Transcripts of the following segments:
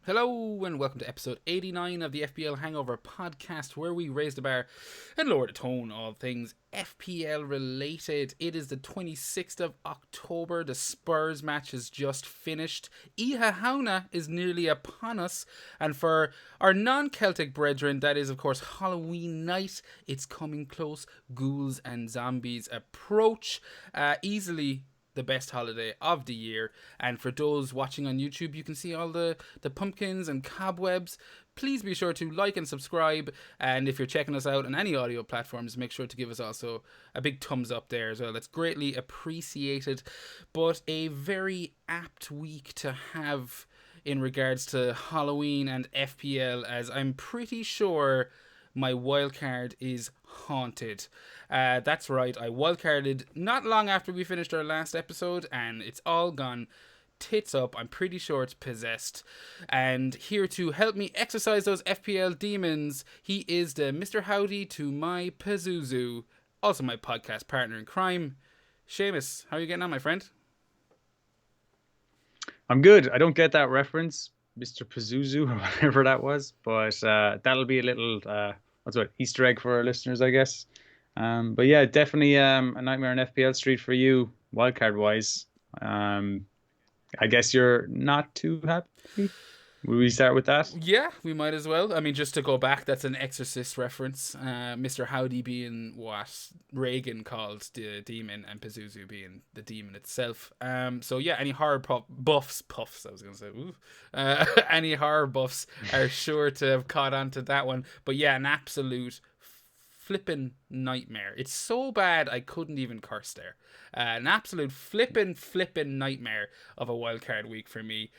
Hello and welcome to episode 89 of the FPL Hangover podcast, where we raise the bar and lower the tone of things FPL related. It is the 26th of October. The Spurs match has just finished. Ihahauna is nearly upon us. And for our non-Celtic brethren, that is of course Halloween night. It's coming close. Ghouls and zombies approach. Easily the best holiday of the year. And for those watching on YouTube, you can see all the pumpkins and cobwebs. Please be sure to like and subscribe, and if you're checking us out on any audio platforms, make sure to give us also a big thumbs up there as well. That's greatly appreciated. But a very apt week to have in regards to Halloween and FPL, as I'm pretty sure my wildcard is haunted. That's right, I wildcarded not long after we finished our last episode, and it's all gone tits up. I'm pretty sure it's possessed. And here to help me exercise those FPL demons, he is the Mr. Howdy to my Pazuzu, also my podcast partner in crime, Seamus. How are you getting on, my friend? I'm good. I don't get that reference, Mr. Pazuzu, or whatever that was, but that'll be a little Easter egg for our listeners, I guess. But yeah, definitely a nightmare on FPL Street for you, wildcard wise. I guess you're not too happy. Will we start with that? Yeah, we might as well. I mean, just to go back, that's an Exorcist reference. Mr. Howdy being what Reagan called the demon, and Pazuzu being the demon itself. So yeah, any horror buffs, I was going to say, any horror buffs are sure to have caught on to that one. But yeah, an absolute flippin' nightmare. It's so bad I couldn't even curse there. An absolute flippin' nightmare of a wildcard week for me.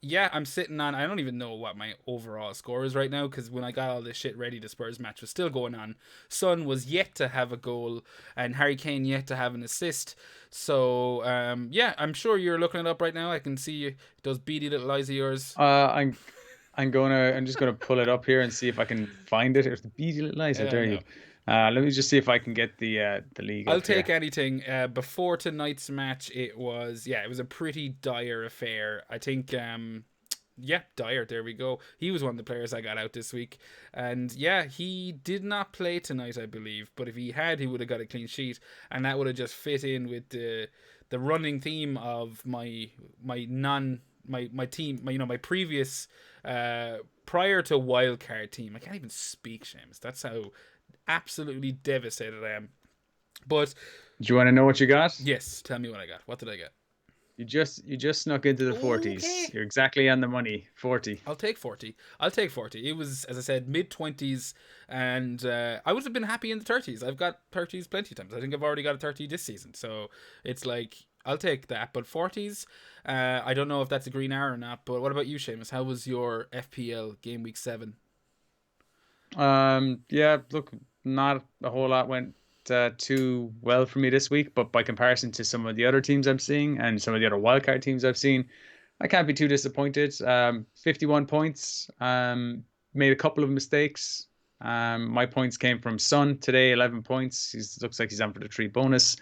Yeah, I'm sitting on, I don't even know what my overall score is right now, because when I got all this shit ready, the Spurs match was still going on. Son was yet to have a goal, and Harry Kane yet to have an assist. So, yeah, I'm sure you're looking it up right now. I can see those beady little eyes of yours. I'm just gonna pull it up here and see if I can find it. There's the beady little eyes. How dare you? Let me just see if I can get the league. I'll take anything. Before tonight's match, it was a pretty dire affair. I think Dyer, there we go. He was one of the players I got out this week. And yeah, he did not play tonight, I believe. But if he had, he would have got a clean sheet. And that would have just fit in with the running theme of my team, my previous prior to wildcard team. I can't even speak, Seamus. That's how absolutely devastated I am. But do you want to know what you got? Yes, tell me what I got. What did I get? You just snuck into the 40s. Okay. You're exactly on the money. 40. I'll take 40. It was, as I said, mid-20s, and I would have been happy in the 30s. I've got 30s plenty of times. I think I've already got a 30 this season, so it's like, I'll take that. But 40s, I don't know if that's a green arrow or not, but what about you, Seamus? How was your FPL game week 7? Yeah, look, not a whole lot went too well for me this week, but by comparison to some of the other teams I'm seeing and some of the other wildcard teams I've seen, I can't be too disappointed. 51 points, made a couple of mistakes. My points came from Son today, 11 points. Looks like he's on for the 3 bonus.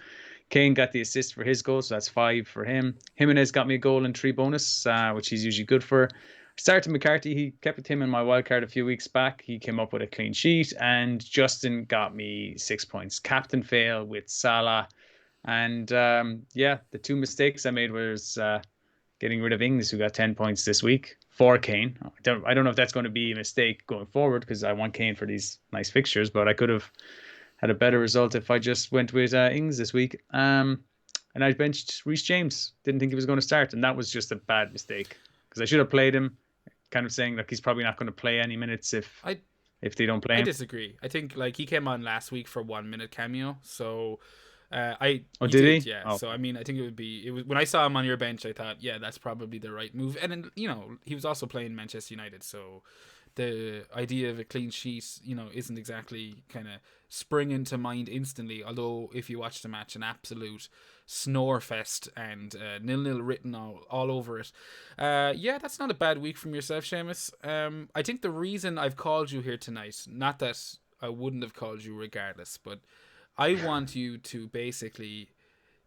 Kane got the assist for his goal, so that's 5 for him. Jimenez got me a goal and 3 bonus, which he's usually good for. Started McCarthy, he kept with him in my wildcard a few weeks back. He came up with a clean sheet, and Justin got me 6 points. Captain fail with Salah. And the 2 mistakes I made was getting rid of Ings, who got 10 points this week, for Kane. I don't know if that's going to be a mistake going forward, because I want Kane for these nice fixtures, but I could have had a better result if I just went with Ings this week. And I benched Reece James. Didn't think he was going to start, and that was just a bad mistake, because I should have played him, kind of saying like he's probably not going to play any minutes if they don't play him. I disagree. I think like he came on last week for 1 minute cameo, so did he? Yeah. Oh. So I mean, I think it was when I saw him on your bench, I thought, yeah, that's probably the right move. And then, he was also playing Manchester United, so the idea of a clean sheet, isn't exactly kind of spring into mind instantly. Although if you watch the match, an absolute snore fest and 0-0 written all over it. Yeah, that's not a bad week from yourself, Seamus. I think the reason I've called you here tonight, not that I wouldn't have called you regardless, but I want you to basically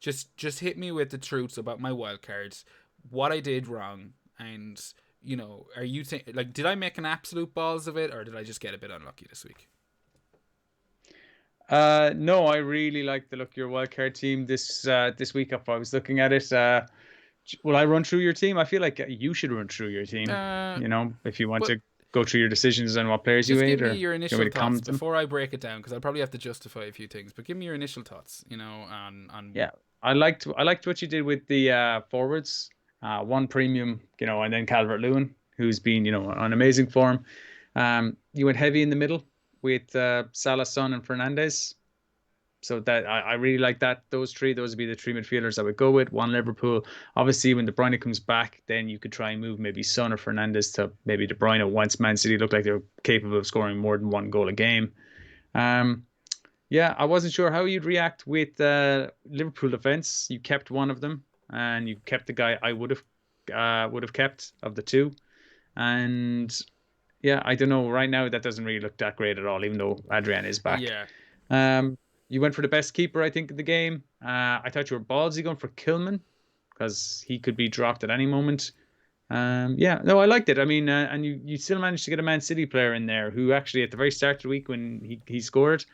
just hit me with the truths about my wildcards, what I did wrong, And are you like, did I make an absolute balls of it, or did I just get a bit unlucky this week? No, I really like the look of your wildcard team this week. If I was looking at it, will I run through your team? I feel like you should run through your team. Uh, If you want well, to go through your decisions and what players you just give ate, me or your you want me initial to thoughts comment them? before I break it down, because I'll probably have to justify a few things. But give me your initial thoughts, on Yeah, I liked what you did with the forwards. One premium, and then Calvert-Lewin, who's been, on amazing form. You went heavy in the middle with Salah, Son, and Fernandez. So that I really like that. Those would be the three midfielders I would go with. One Liverpool. Obviously, when De Bruyne comes back, then you could try and move maybe Son or Fernandez to maybe De Bruyne once Man City looked like they were capable of scoring more than one goal a game. Um, yeah, I wasn't sure how you'd react with Liverpool defense. You kept one of them, and you kept the guy I would have kept of the two. And yeah, I don't know. Right now, that doesn't really look that great at all, even though Adrian is back. yeah. You went for the best keeper, I think, in the game. I thought you were ballsy going for Kilman because he could be dropped at any moment. Yeah, no, I liked it. I mean, and you still managed to get a Man City player in there who actually at the very start of the week when he scored,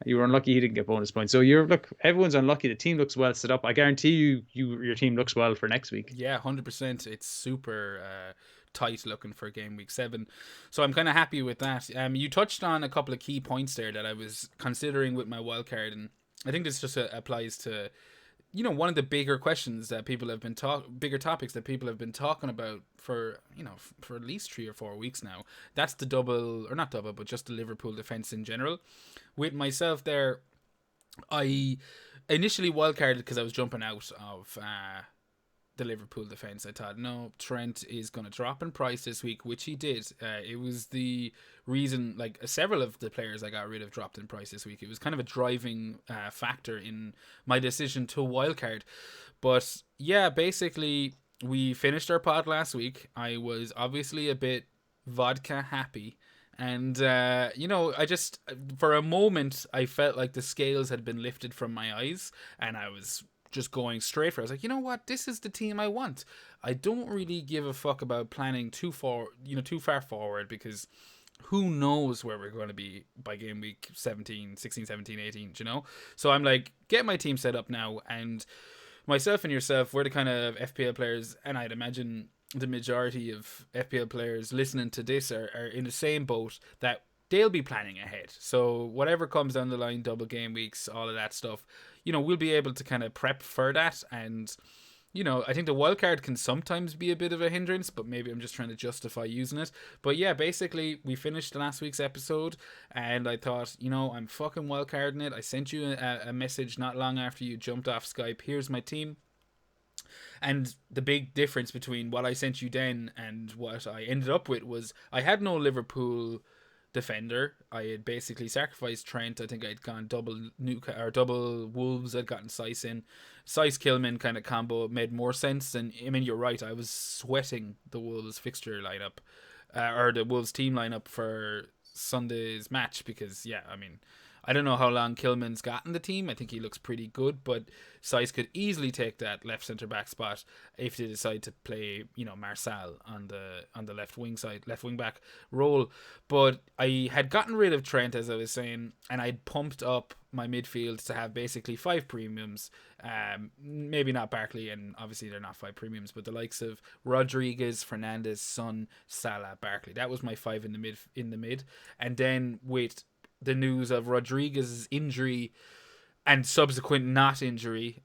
you were unlucky he didn't get bonus points. So everyone's unlucky. The team looks well set up. I guarantee your team looks well for next week. Yeah, 100%. It's super tight looking for game week 7. So I'm kind of happy with that. You touched on a couple of key points there that I was considering with my wildcard, and I think this just applies to one of the bigger questions that people have been bigger topics that people have been talking about for for at least 3 or 4 weeks now. That's the double, or not double, but just the Liverpool defense in general. With myself there, I initially wildcarded because I was jumping out of the Liverpool defense. I thought, no, Trent is going to drop in price this week, which he did. It was the reason, like several of the players I got rid of dropped in price this week. It was kind of a driving factor in my decision to wildcard. But yeah, basically, we finished our pod last week. I was obviously a bit vodka happy. And, I just, for a moment, I felt like the scales had been lifted from my eyes, and I was just going straight for it. I was like, you know what? This is the team I want. I don't really give a fuck about planning too far forward, because who knows where we're going to be by game week 17, 16, 17, 18, So I'm like, get my team set up now, and myself and yourself, we're the kind of FPL players, and I'd imagine the majority of FPL players listening to this are in the same boat, that they'll be planning ahead. So whatever comes down the line, double game weeks, all of that stuff, we'll be able to kind of prep for that. And I think the wildcard can sometimes be a bit of a hindrance, but maybe I'm just trying to justify using it. But yeah, basically, we finished last week's episode, and I thought, I'm fucking wildcarding it. I sent you a message not long after you jumped off Skype. Here's my team. And the big difference between what I sent you then and what I ended up with was I had no Liverpool defender. I had basically sacrificed Trent. I think I'd gone double Wolves. I'd gotten Sice in. Sice Kilman kind of combo made more sense. And I mean, you're right. I was sweating the Wolves fixture lineup, or the Wolves team lineup for Sunday's match, because I don't know how long Kilman's got in the team. I think he looks pretty good, but Sice could easily take that left centre back spot if they decide to play, Marçal on the left wing back role. But I had gotten rid of Trent, as I was saying, and I'd pumped up my midfield to have basically 5 premiums. Maybe not Barkley, and obviously they're not 5 premiums, but the likes of Rodriguez, Fernandez, Son, Salah, Barkley. That was my 5 in the mid, and then with the news of Rodriguez's injury and subsequent not injury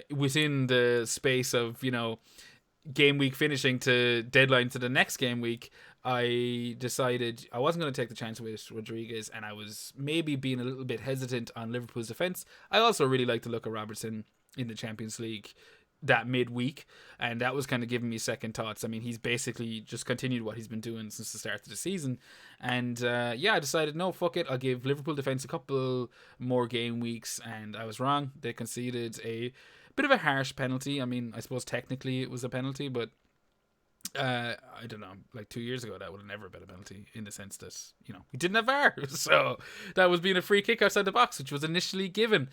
within the space of game week finishing to deadline to the next game week, I decided I wasn't going to take the chance with Rodriguez, and I was maybe being a little bit hesitant on Liverpool's defense. I also really like the look of Robertson in the Champions League that midweek, and that was kind of giving me second thoughts. I mean, he's basically just continued what he's been doing since the start of the season, and I decided, no, fuck it, I'll give Liverpool defense a couple more game weeks, and I was wrong. They conceded a bit of a harsh penalty. I mean, I suppose technically it was a penalty, but I don't know, like 2 years ago, that would have never been a penalty in the sense that, we didn't have VAR. So that was being a free kick outside the box, which was initially given.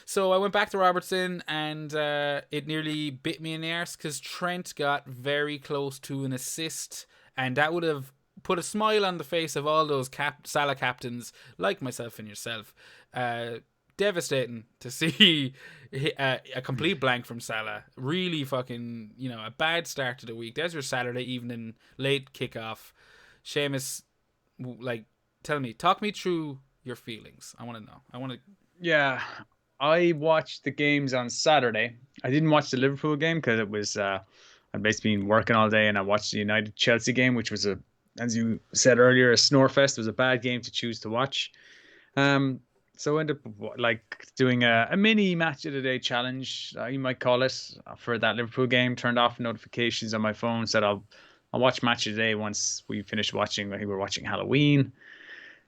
So I went back to Robertson and it nearly bit me in the arse because Trent got very close to an assist, and that would have put a smile on the face of all those Salah captains like myself and yourself. Devastating to see a complete blank from Salah. Really fucking, a bad start to the week. There's your Saturday evening late kickoff. Seamus, talk me through your feelings. I want to know. Yeah, I watched the games on Saturday. I didn't watch the Liverpool game because it was I'd basically been working all day, and I watched the United Chelsea game, which was as you said earlier, a snore fest. It was a bad game to choose to watch. So I ended up doing a mini match of the day challenge, you might call it, for that Liverpool game. Turned off notifications on my phone. Said I'll watch match of the day once we finish watching. I think we're watching Halloween,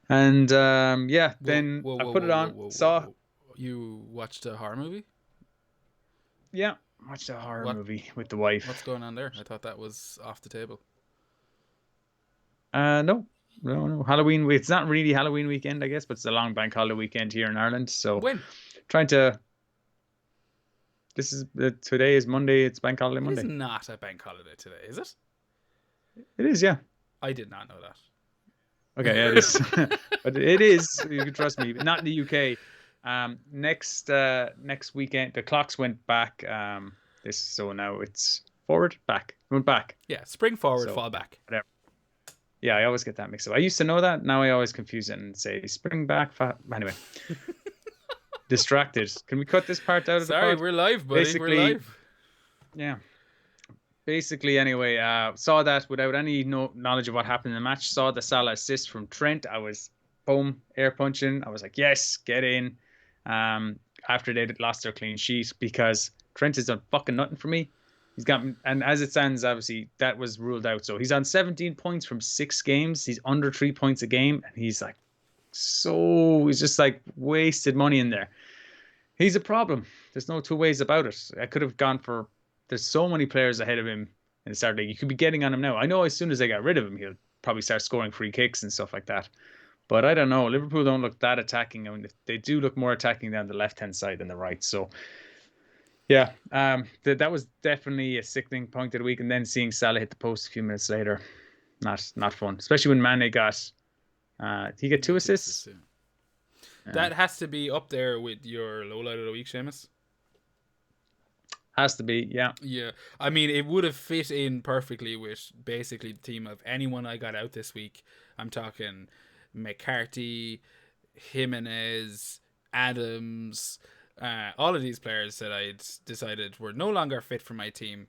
and then I put it on. Saw you watched a horror movie? Yeah, watched a horror movie with the wife. What's going on there? I thought that was off the table. No. Halloween. It's not really Halloween weekend, I guess, but it's a long bank holiday weekend here in Ireland. So when? Today is Monday. It's bank holiday Monday. It's not a bank holiday today, is it? It is, yeah. I did not know that. Okay, yeah, it is. But it is. You can trust me. But not in the UK. Next weekend, the clocks went back. So now it's forward, back, went back. Yeah, spring forward, fall back. Whatever. Yeah, I always get that mixed up. I used to know that. Now I always confuse it and say spring back. Anyway, distracted. Can we cut this part out of the pod? Sorry, we're live, buddy. Basically, we're live. Yeah. Basically, anyway, saw that without any knowledge of what happened in the match. Saw the Salah assist from Trent. I was, boom, air punching. I was like, yes, get in. After they lost their clean sheet, because Trent has done fucking nothing for me. He's got, and as it stands, obviously that was ruled out. So he's on 17 points from 6 games. He's under 3 points a game, and he's just like wasted money in there. He's a problem. There's no two ways about it. I could have gone for. There's so many players ahead of him in the start league. You could be getting on him now. I know as soon as they get rid of him, he'll probably start scoring free kicks and stuff like that. But I don't know. Liverpool don't look that attacking. I mean, they do look more attacking down the left-hand side than the right. So, yeah, that was definitely a sickening point of the week. And then seeing Salah hit the post a few minutes later, not fun. Especially when Mane got, he got 2 assists. That has to be up there with your low light of the week, Seamus. Has to be, yeah. Yeah, I mean, it would have fit in perfectly with basically the team of anyone I got out this week. I'm talking McCarthy, Jimenez, Adams, all of these players that I'd decided were no longer fit for my team,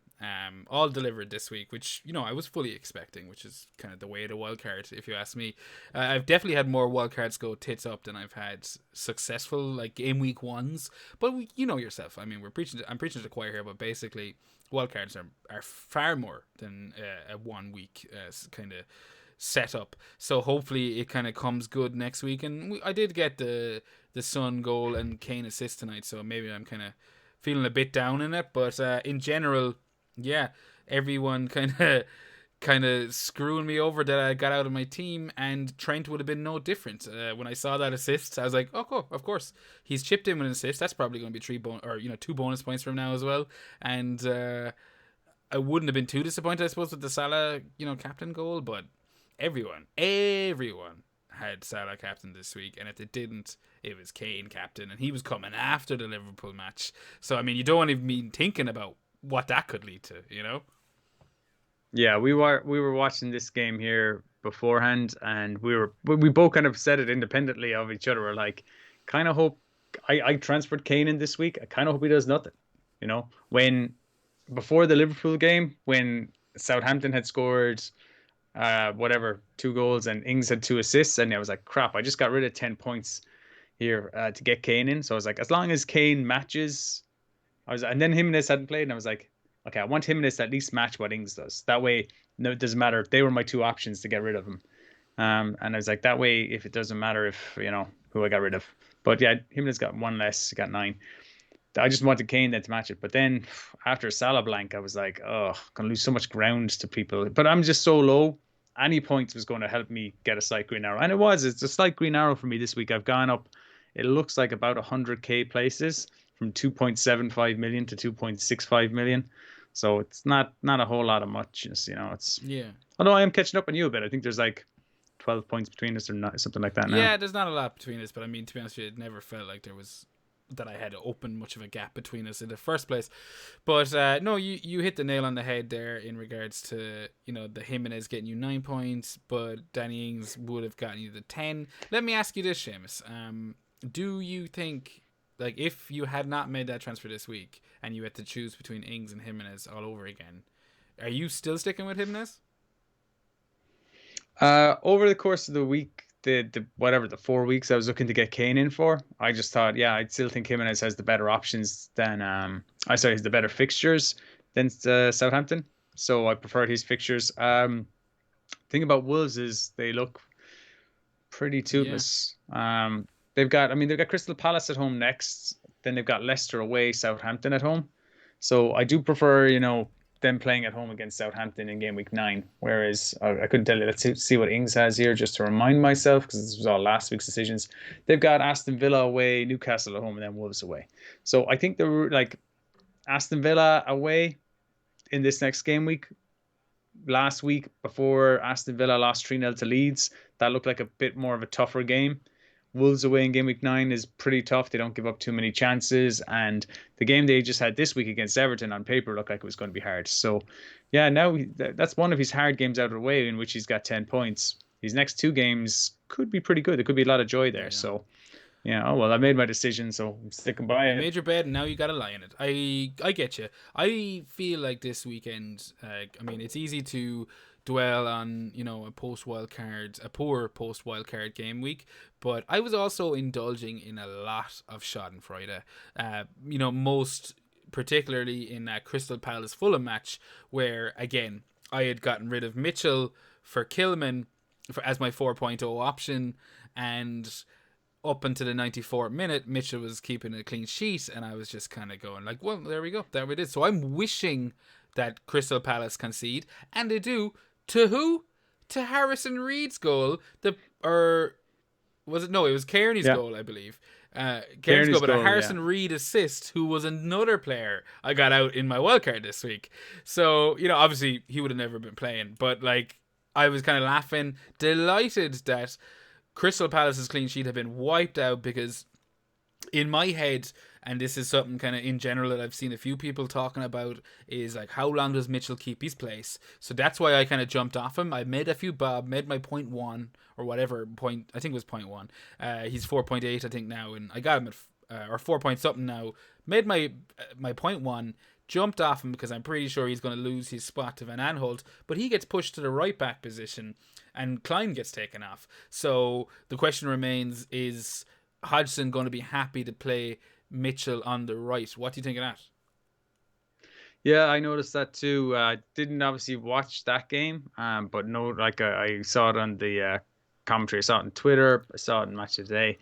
all delivered this week, which, I was fully expecting, which is kind of the way of the wildcard, if you ask me. I've definitely had more wildcards go tits up than I've had successful, game week ones, but you know yourself. I mean, I'm preaching to the choir here, but basically wildcards are far more than a 1 week kind of setup. So hopefully it kind of comes good next week. And I did get the Son goal and Kane assist tonight, so maybe I'm kind of feeling a bit down in it. But in general, yeah, everyone kind of screwing me over that I got out of my team, and Trent would have been no different. When I saw that assist, I was like, oh, cool, of course he's chipped in with an assist. That's probably going to be 2 bonus points from now as well. And I wouldn't have been too disappointed, I suppose, with the Salah captain goal, but everyone had Salah captain this week, and if they didn't, it was Kane captain, and he was coming after the Liverpool match. So I mean, you don't want to be thinking about what that could lead to, Yeah, we were watching this game here beforehand, and we both kind of said it independently of each other. We're like, kind of hope I transferred Kane in this week. I kind of hope he does nothing. When before the Liverpool game, when Southampton had scored 2 goals and Ings had 2 assists, and I was like, crap, I just got rid of 10 points here to get Kane in. So I was like, as long as Kane matches, and then Jimenez hadn't played, and I was like, okay, I want Jimenez to at least match what Ings does. That way, no, it doesn't matter. They were my 2 options to get rid of him. And I was like, that way, if it doesn't matter if, who I got rid of. But yeah, Jimenez got 1 less, got 9. I just wanted Kane then to match it. But then after Salah blank, I was like, oh, gonna lose so much ground to people. But I'm just so low. Any points was going to help me get a slight green arrow, and it was. It's a slight green arrow for me this week. I've gone up. It looks like about 100k places from 2.75 million to 2.65 million. So it's not a whole lot of much. It's Yeah. although I am catching up on you a bit. I think there's like 12 points between us or not, something like that now. Yeah, there's not a lot between us, but I mean, to be honest with you, it never felt like there was that I had to open much of a gap between us in the first place. But no, you hit the nail on the head there in regards to the Jimenez getting you 9 points, but Danny Ings would have gotten you the 10. Let me ask you this, Seamus. Do you think, like, if you had not made that transfer this week and you had to choose between Ings and Jimenez all over again, are you still sticking with Jimenez? Over the course of the week, the 4 weeks I was looking to get Kane in for, I just thought, yeah, I still think Jimenez has the better options than has the better fixtures than Southampton. So I preferred his fixtures. Thing about Wolves is they look pretty Yeah. toothless. They've got Crystal Palace at home next, then they've got Leicester away, Southampton at home. So I do prefer, them playing at home against Southampton in game week 9. Whereas I couldn't tell you. Let's see what Ings has here just to remind myself, because this was all last week's decisions. They've got Aston Villa away, Newcastle at home, and then Wolves away. So I think they're like Aston Villa away in this next game week. Last week, before Aston Villa lost 3-0 to Leeds, that looked like a bit more of a tougher game. Wolves away in game week 9 is pretty tough. They don't give up too many chances. And the game they just had this week against Everton on paper looked like it was going to be hard. So, yeah, now that's one of his hard games out of the way in which he's got 10 points. His next 2 games could be pretty good. There could be a lot of joy there. Yeah. So, yeah, oh well, I made my decision, so I'm sticking by You it. made your bed and now you got to lie in it. I get you. I feel like this weekend, I mean, it's easy to dwell on, a poor post wild card game week, but I was also indulging in a lot of Schadenfreude. Most particularly in that Crystal Palace Fulham match, where again I had gotten rid of Mitchell for Kilman as my 4.0 option, and up until the 94th minute, Mitchell was keeping a clean sheet, and I was just kind of going like, well, there we go, there it is. So I'm wishing that Crystal Palace concede, and they do. To who? To Harrison Reed's goal. Or was it? No, it was Kearney's Yeah, goal, I believe. Kearney's goal, Kearney's but a goal, yeah. Harrison Reed assist, who was another player I got out in my wildcard this week. So, obviously he would have never been playing, but like, I was kind of laughing, delighted that Crystal Palace's clean sheet had been wiped out, because in my head, and this is something kind of in general that I've seen a few people talking about, is like, how long does Mitchell keep his place? So that's why I kind of jumped off him. I made a few bob, made my 0.1 or whatever point. I think it was 0.1. He's 4.8, I think now, and I got him at or 4 point something now. Made my 0.1. Jumped off him because I'm pretty sure he's going to lose his spot to Van Aanholt, but he gets pushed to the right back position, and Klein gets taken off. So the question remains: is Hodgson going to be happy to play Mitchell on the right? What do you think of that? Yeah, I noticed that too. Didn't obviously watch that game, but no, like I saw it on the commentary. I saw it on Twitter. I saw it in Match of the Day.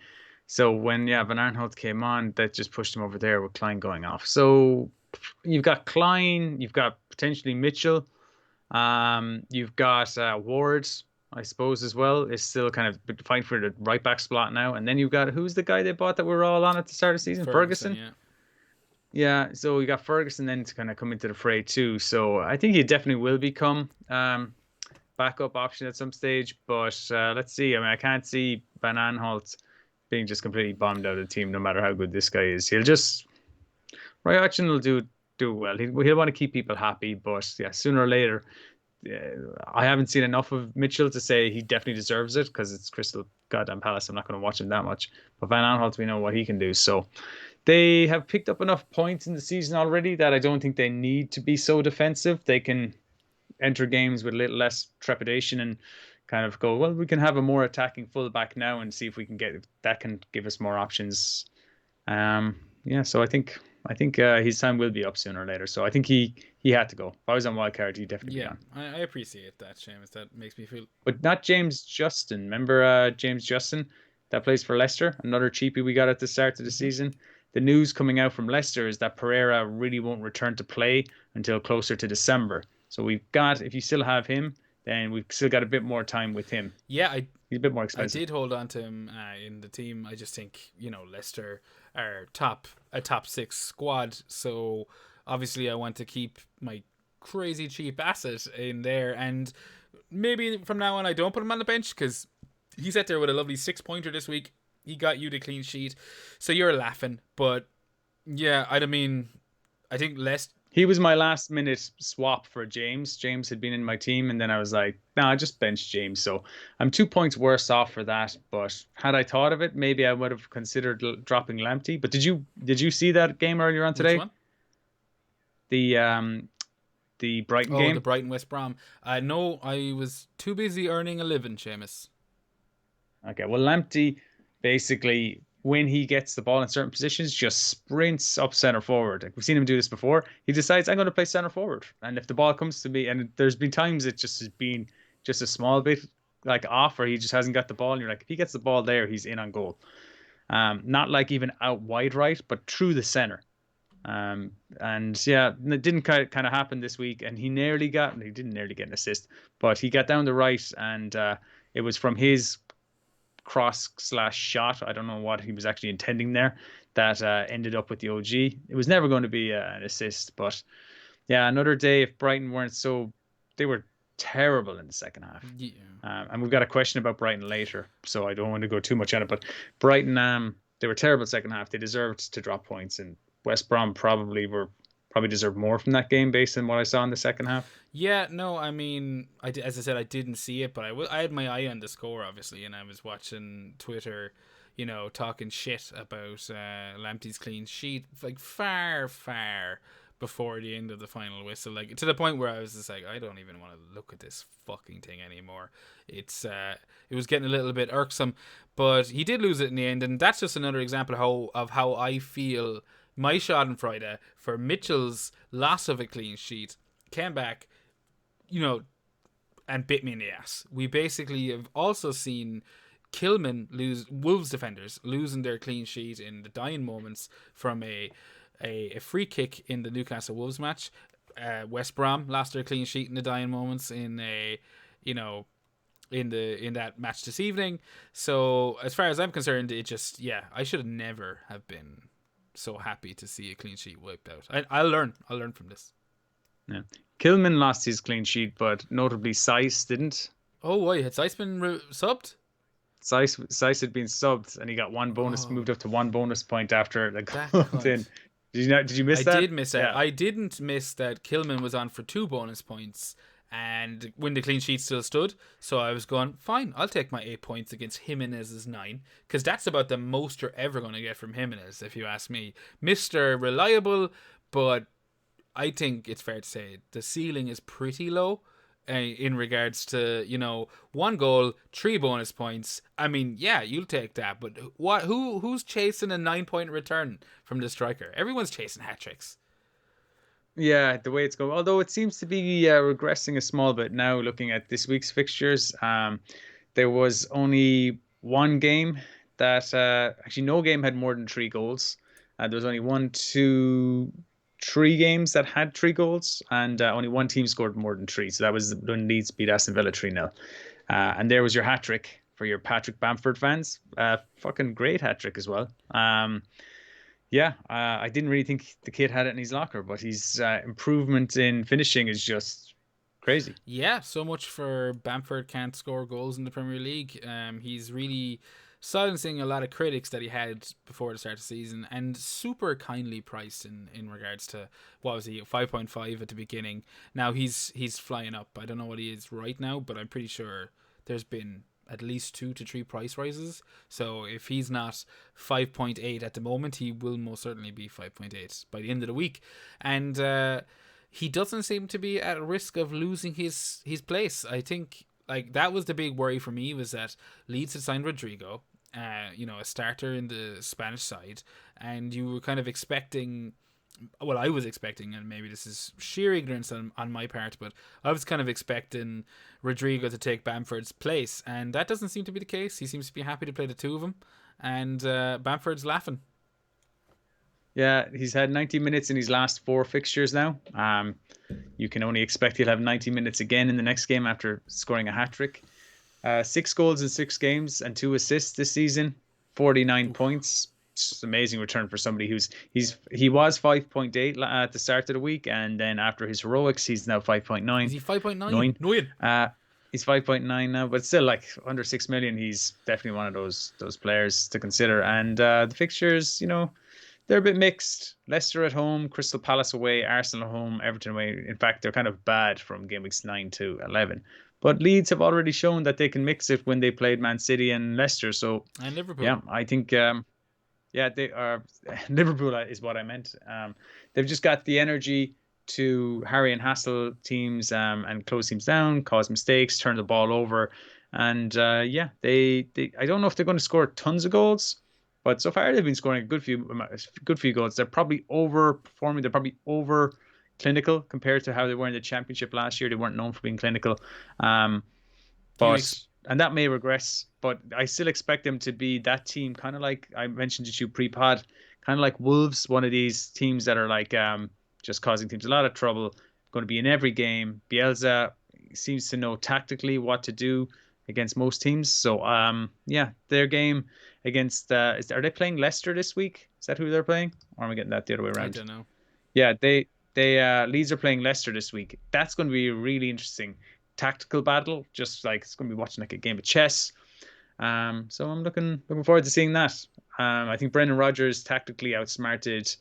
So when Van Aanholt came on, that just pushed him over there with Klein going off. So you've got Klein, you've got potentially Mitchell, you've got Ward, I suppose as well. Is still kind of fighting for the right back spot now. And then you've got who's the guy they bought that we were all on at the start of the season? Ferguson, Ferguson. yeah. Yeah, so we got Ferguson then to kind of come into the fray too. So I think he definitely will become backup option at some stage. But let's see. I mean, I can't see Van Aanholt being just completely bombed out of the team, no matter how good this guy is. Roy Hodgson will do well. He'll want to keep people happy, but yeah, sooner or later, I haven't seen enough of Mitchell to say he definitely deserves it, because it's Crystal goddamn Palace. I'm not going to watch him that much. But Van Aanholt, we know what he can do. So they have picked up enough points in the season already that I don't think they need to be so defensive. They can enter games with a little less trepidation and kind of go, well, we can have a more attacking fullback now and see if we can get that can give us more options. Yeah, so I think his time will be up sooner or later. So I think he had to go. If I was on wildcard, he'd definitely be Yeah, on. I appreciate that, Seamus. That makes me feel. But not James Justin. Remember James Justin that plays for Leicester? Another cheapie we got at the start of the season. the news coming out from Leicester is that Pereira really won't return to play until closer to December. So we've got, if you still have him, then we've still got a bit more time with him. Yeah, He's a bit more I expensive. did hold on to him in the team. I just think Leicester are a top six squad, so obviously I want to keep my crazy cheap asset in there, and maybe from now on I don't put him on the bench because he sat there with a lovely 6 pointer this week. He got you the clean sheet, so you're laughing. But yeah, I think Leicester. He was my last minute swap for James. James had been in my team, and then I was like, "Nah, I just benched James." So I'm 2 points worse off for that. But had I thought of it, maybe I would have considered dropping Lamptey. But did you see that game earlier on Which today? one? The Brighton Oh, the game. Brighton West Brom. No, I was too busy earning a living, Seamus. Okay, well, Lamptey basically, when he gets the ball in certain positions, just sprints up center forward. Like, we've seen him do this before. He decides, I'm going to play center forward. And if the ball comes to me, and there's been times it just has been just a small bit like off, or he just hasn't got the ball. And you're like, if he gets the ball there, he's in on goal. Not like even out wide right, but through the center. And yeah, it didn't kind of happen this week. And he didn't nearly get an assist, but he got down the right, and it was from his cross slash shot. I don't know what he was actually intending there. That ended up with the OG. It was never going to be an assist, but yeah, another day. If Brighton weren't so, they were terrible in the second half. Yeah. And we've got a question about Brighton later, so I don't want to go too much on it. But Brighton, they were terrible second half. They deserved to drop points, and West Brom probably deserved more from that game based on what I saw in the second half. Yeah, no, as I said, I didn't see it, but I had my eye on the score, obviously, and I was watching Twitter, talking shit about Lamptey's clean sheet, like far, far before the end of the final whistle, like to the point where I was just like, I don't even want to look at this fucking thing anymore. It was getting a little bit irksome, but he did lose it in the end, and that's just another example of how I feel. My Schadenfreude for Mitchell's loss of a clean sheet came back, and bit me in the ass. We basically have also seen Kilman lose, Wolves defenders losing their clean sheet in the dying moments from a free kick in the Newcastle Wolves match. West Brom lost their clean sheet in the dying moments in in that match this evening. So as far as I'm concerned, I should have never have been so happy to see a clean sheet wiped out. I'll learn from this. Yeah, Kilman lost his clean sheet, but notably Seiss didn't. Oh, why had Seiss been subbed? Seiss had been subbed, and he got moved up to one bonus point after the That goal went in. cunt. Did you miss I that? did miss that. Yeah. I didn't miss that Kilman was on for 2 bonus points and when the clean sheet still stood. So I was going, fine, I'll take my 8 points against Jimenez's 9, because that's about the most you're ever going to get from Jimenez, if you ask me. Mr. Reliable, but I think it's fair to say the ceiling is pretty low in regards to 1 goal, 3 bonus points. I mean, yeah, you'll take that, but who's chasing a 9-point return from the striker? Everyone's chasing hat tricks. Yeah, the way it's going. Although it seems to be regressing a small bit now, looking at this week's fixtures. There was only one game that actually no game had more than 3 goals. There was only 3 games that had 3 goals, and only one team scored more than 3. So that was when Leeds beat Aston Villa 3-0. And there was your hat trick for your Patrick Bamford fans. Fucking great hat trick as well. Yeah, I didn't really think the kid had it in his locker, but his improvement in finishing is just crazy. Yeah, so much for Bamford can't score goals in the Premier League. He's really silencing a lot of critics that he had before the start of the season, and super kindly priced in regards to, what was he, 5.5 at the beginning. Now he's flying up. I don't know what he is right now, but I'm pretty sure there's been at least 2 to 3 price rises. So if he's not 5.8 at the moment, he will most certainly be 5.8 by the end of the week. And he doesn't seem to be at risk of losing his place. I think like that was the big worry for me, was that Leeds had signed Rodrigo, a starter in the Spanish side, and you were kind of expecting, well, I was expecting, and maybe this is sheer ignorance on my part, but I was kind of expecting Rodrigo to take Bamford's place, and that doesn't seem to be the case. He seems to be happy to play the 2 of them, and Bamford's laughing. Yeah, he's had 90 minutes in his last four fixtures now. You can only expect he'll have 90 minutes again in the next game after scoring a hat trick. 6 goals in 6 games and 2 assists this season. 49 Oof. points. It's an amazing return for somebody he was 5.8 at the start of the week, and then after his heroics, he's now Is 5.9. he 5.9? 9. No in. He's 5.9 now, but still like under 6 million. He's definitely one of those players to consider. And the fixtures, they're a bit mixed. Leicester at home, Crystal Palace away, Arsenal at home, Everton away. In fact, they're kind of bad from game weeks 9 to 11. But Leeds have already shown that they can mix it when they played Man City and Leicester. So, And Liverpool. yeah, I think, yeah, they are. Liverpool is what I meant. They've just got the energy to harry and hassle teams and close teams down, cause mistakes, turn the ball over. And yeah, they I don't know if they're going to score tons of goals, but so far they've been scoring a good few goals. They're probably overperforming. They're probably over clinical compared to how they were in the championship last year. They weren't known for being clinical. Um, Do you but and that may regress, but I still expect them to be that team, kind of like I mentioned to you pre-pod, kind of like Wolves, one of these teams that are like just causing teams a lot of trouble, going to be in every game. Bielsa seems to know tactically what to do against most teams. So yeah, their game against are they playing Leicester this week? Is that who they're playing? Or am I getting that the other way I around? don't know. Yeah, they Leeds are playing Leicester this week. That's going to be a really interesting tactical battle. Just like it's going to be watching like a game of chess. So I'm looking forward to seeing that. I think Brendan Rodgers tactically outsmarted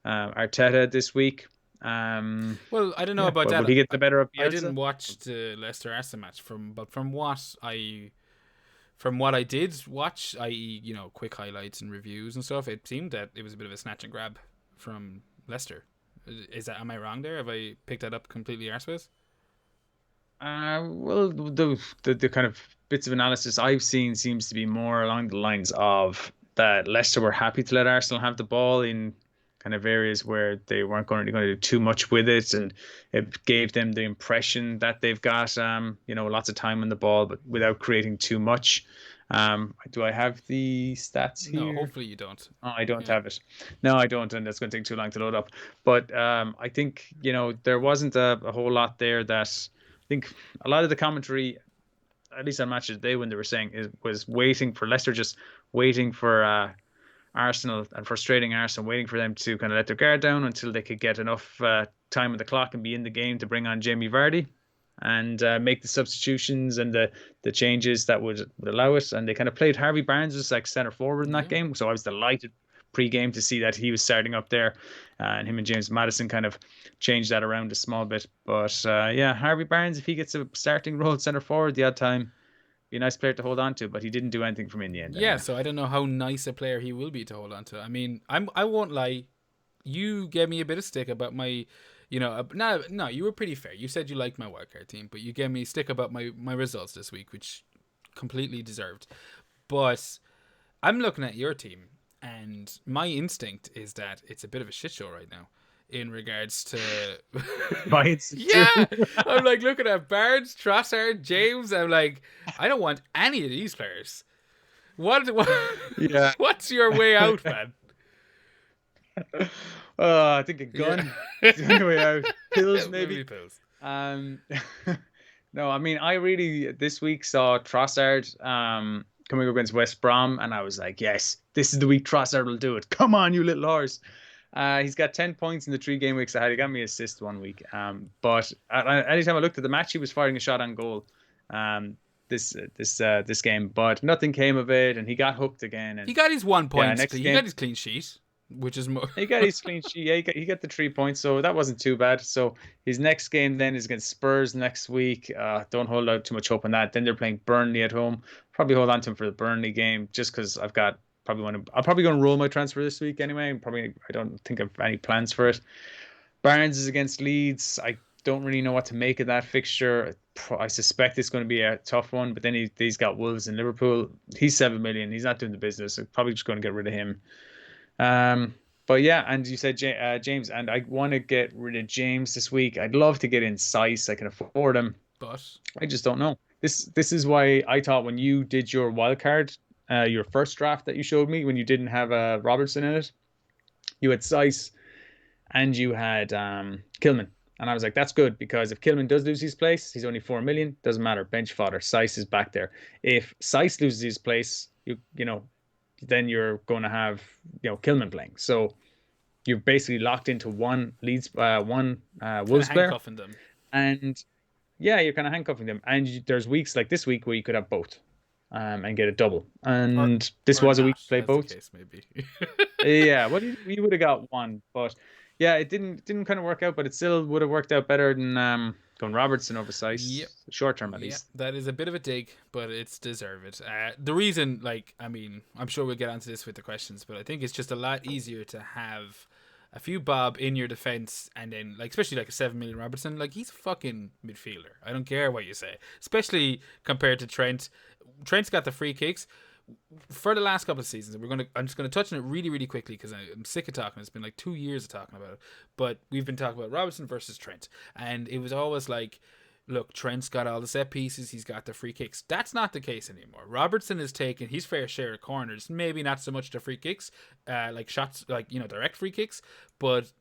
Arteta this week. Well, I don't know Yeah, about but will that. he get the better of I didn't Bielsa? watch the Leicester Arsenal match but from what I did watch, i.e., quick highlights and reviews and stuff, it seemed that it was a bit of a snatch and grab from Leicester. Am I wrong there? Have I picked that up completely arseways? Well, the kind of bits of analysis I've seen seems to be more along the lines of that Leicester were happy to let Arsenal have the ball in kind of areas where they weren't going to do too much with it, and it gave them the impression that they've got lots of time on the ball, but without creating too much. Do I have the stats No, here? hopefully you don't. Oh, I don't Yeah. have it. No, I don't, and it's going to take too long to load up. But I think there wasn't a whole lot there that I think a lot of the commentary, at least on matches day when they were saying, was waiting for Leicester, just waiting for Arsenal and frustrating Arsenal, waiting for them to kind of let their guard down until they could get enough time on the clock and be in the game to bring on Jamie Vardy and make the substitutions and the changes that would allow it. And they kind of played Harvey Barnes as like center forward in that Yeah. game, so I was delighted pre-game to see that he was starting up there, and him and James Madison kind of changed that around a small bit. But yeah, Harvey Barnes, if he gets a starting role at center forward the odd time, be a nice player to hold on to. But he didn't do anything for me in the end Yeah, anyway. so I don't know how nice a player he will be to hold on to. I mean, I won't lie. You gave me a bit of stick about my, no, you were pretty fair. You said you liked my wildcard team, but you gave me stick about my results this week, which completely deserved. But I'm looking at your team, and my instinct is that it's a bit of a shit show right now in regards to. Bites is true. Yeah, I'm like looking at Barnes, Trossard, James. I'm like, I don't want any of these players. What Yeah. what's your way out, man? I think a Yeah. gun is the only way out. Pills, Maybe maybe. pills. Um, no, I mean, I really this week saw Trossard coming up against West Brom, and I was like, yes, this is the week Trossard will do it. Come on, you little horse. He's got 10 points in the 3 game weeks I had. He got me assist one week. But anytime I looked at the match, he was firing a shot on goal. This game, but nothing came of it, and he got hooked again. He And got his 1 yeah, point. next He game got his clean sheet, which is more. he got his clean sheet. Yeah, he got the 3 points, so that wasn't too bad. So his next game then is against Spurs next week. Don't hold out too much hope on that. Then they're playing Burnley at home. Probably hold on to him for the Burnley game just because I've got probably want to. I'm probably going to roll my transfer this week anyway. Probably I don't think I've any plans for it. Barnes is against Leeds. I don't really know what to make of that fixture. I suspect it's going to be a tough one, but then he's got Wolves and Liverpool. He's 7 million. He's not doing the business. I'm probably just going to get rid of him. But yeah, and you said James, and I want to get rid of James this week. I'd love to get in Sice. I can afford him. But I just don't know. This is why I thought when you did your wild card, your first draft that you showed me when you didn't have Robertson in it, you had Sice, and you had Kilman. And I was like, that's good because if Kilman does lose his place, he's only 4 million. Doesn't matter. Bench fodder. Sice is back there. If Sice loses his place, you know, then you're going to have Kilman playing. So you're basically locked into one Kind of Wolves player, handcuffing them. and yeah, you're kind of handcuffing them. And there's weeks like this week where you could have both, and get a double. Or And this or was a week not, to play as the both. case may be. Yeah, well, we would have got one, but yeah, it didn't kind of work out, but it still would have worked out better than going Robertson over Yep. Sice, short term at Yeah, least. that is a bit of a dig, but it's deserved. The reason, like, I mean, I'm sure we'll get onto this with the questions, but I think it's just a lot easier to have a few bob in your defense, and then, like, especially like a 7 million Robertson, like, he's a fucking midfielder. I don't care what you say, especially compared to Trent. Trent's got the free kicks for the last couple of seasons. I'm just gonna touch on it really, really quickly because I'm sick of talking. It's been like 2 years of talking about it, but we've been talking about Robertson versus Trent, and it was always like, look, Trent's got all the set pieces, he's got the free kicks. That's not the case anymore. Robertson is taking his fair share of corners, maybe not so much the free kicks, like shots, like, direct free kicks, but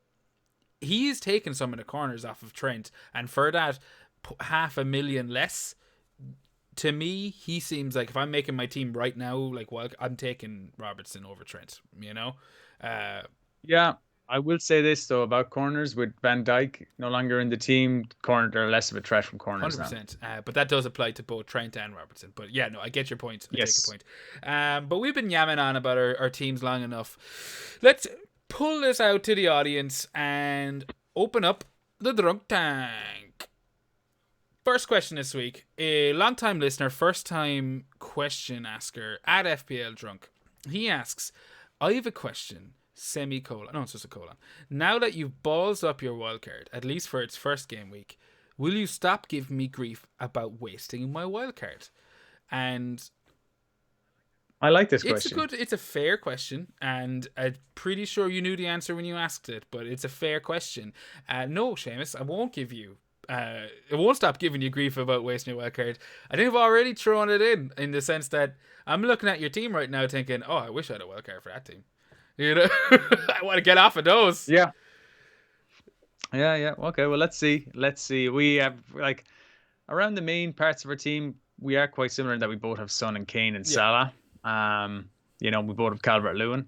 he is taking some of the corners off of Trent, and for that, 500,000 less. To me, he seems like if I'm making my team right now, like, well, I'm taking Robertson over Trent. Uh, Yeah, I will say this though about corners with Van Dijk no longer in the team. Corner, they're less of a threat from corners now. 100%. But that does apply to both Trent and Robertson. But yeah, no, I get your point. I take your Yes. point. But we've been yamming on about our teams long enough. Let's pull this out to the audience and open up the drunk tank. First question this week. A long-time listener, first-time question asker at FPL Drunk. He asks, I have a question, semicolon. No, it's just a colon. Now that you've balls up your wildcard, at least for its first game week, will you stop giving me grief about wasting my wildcard? And I like this question. it's a fair question, and I'm pretty sure you knew the answer when you asked it, but it's a fair question. No, Seamus, I won't give you. It won't stop giving you grief about wasting your wildcard. I think I've already thrown it in the sense that I'm looking at your team right now, thinking, "Oh, I wish I had a wildcard for that team." I want to get off of those. Yeah. Yeah, yeah. Okay, well, let's see. Let's see. We have like around the main parts of our team, we are quite similar in that we both have Son and Kane and Yeah, Salah. We both have Calvert-Lewin.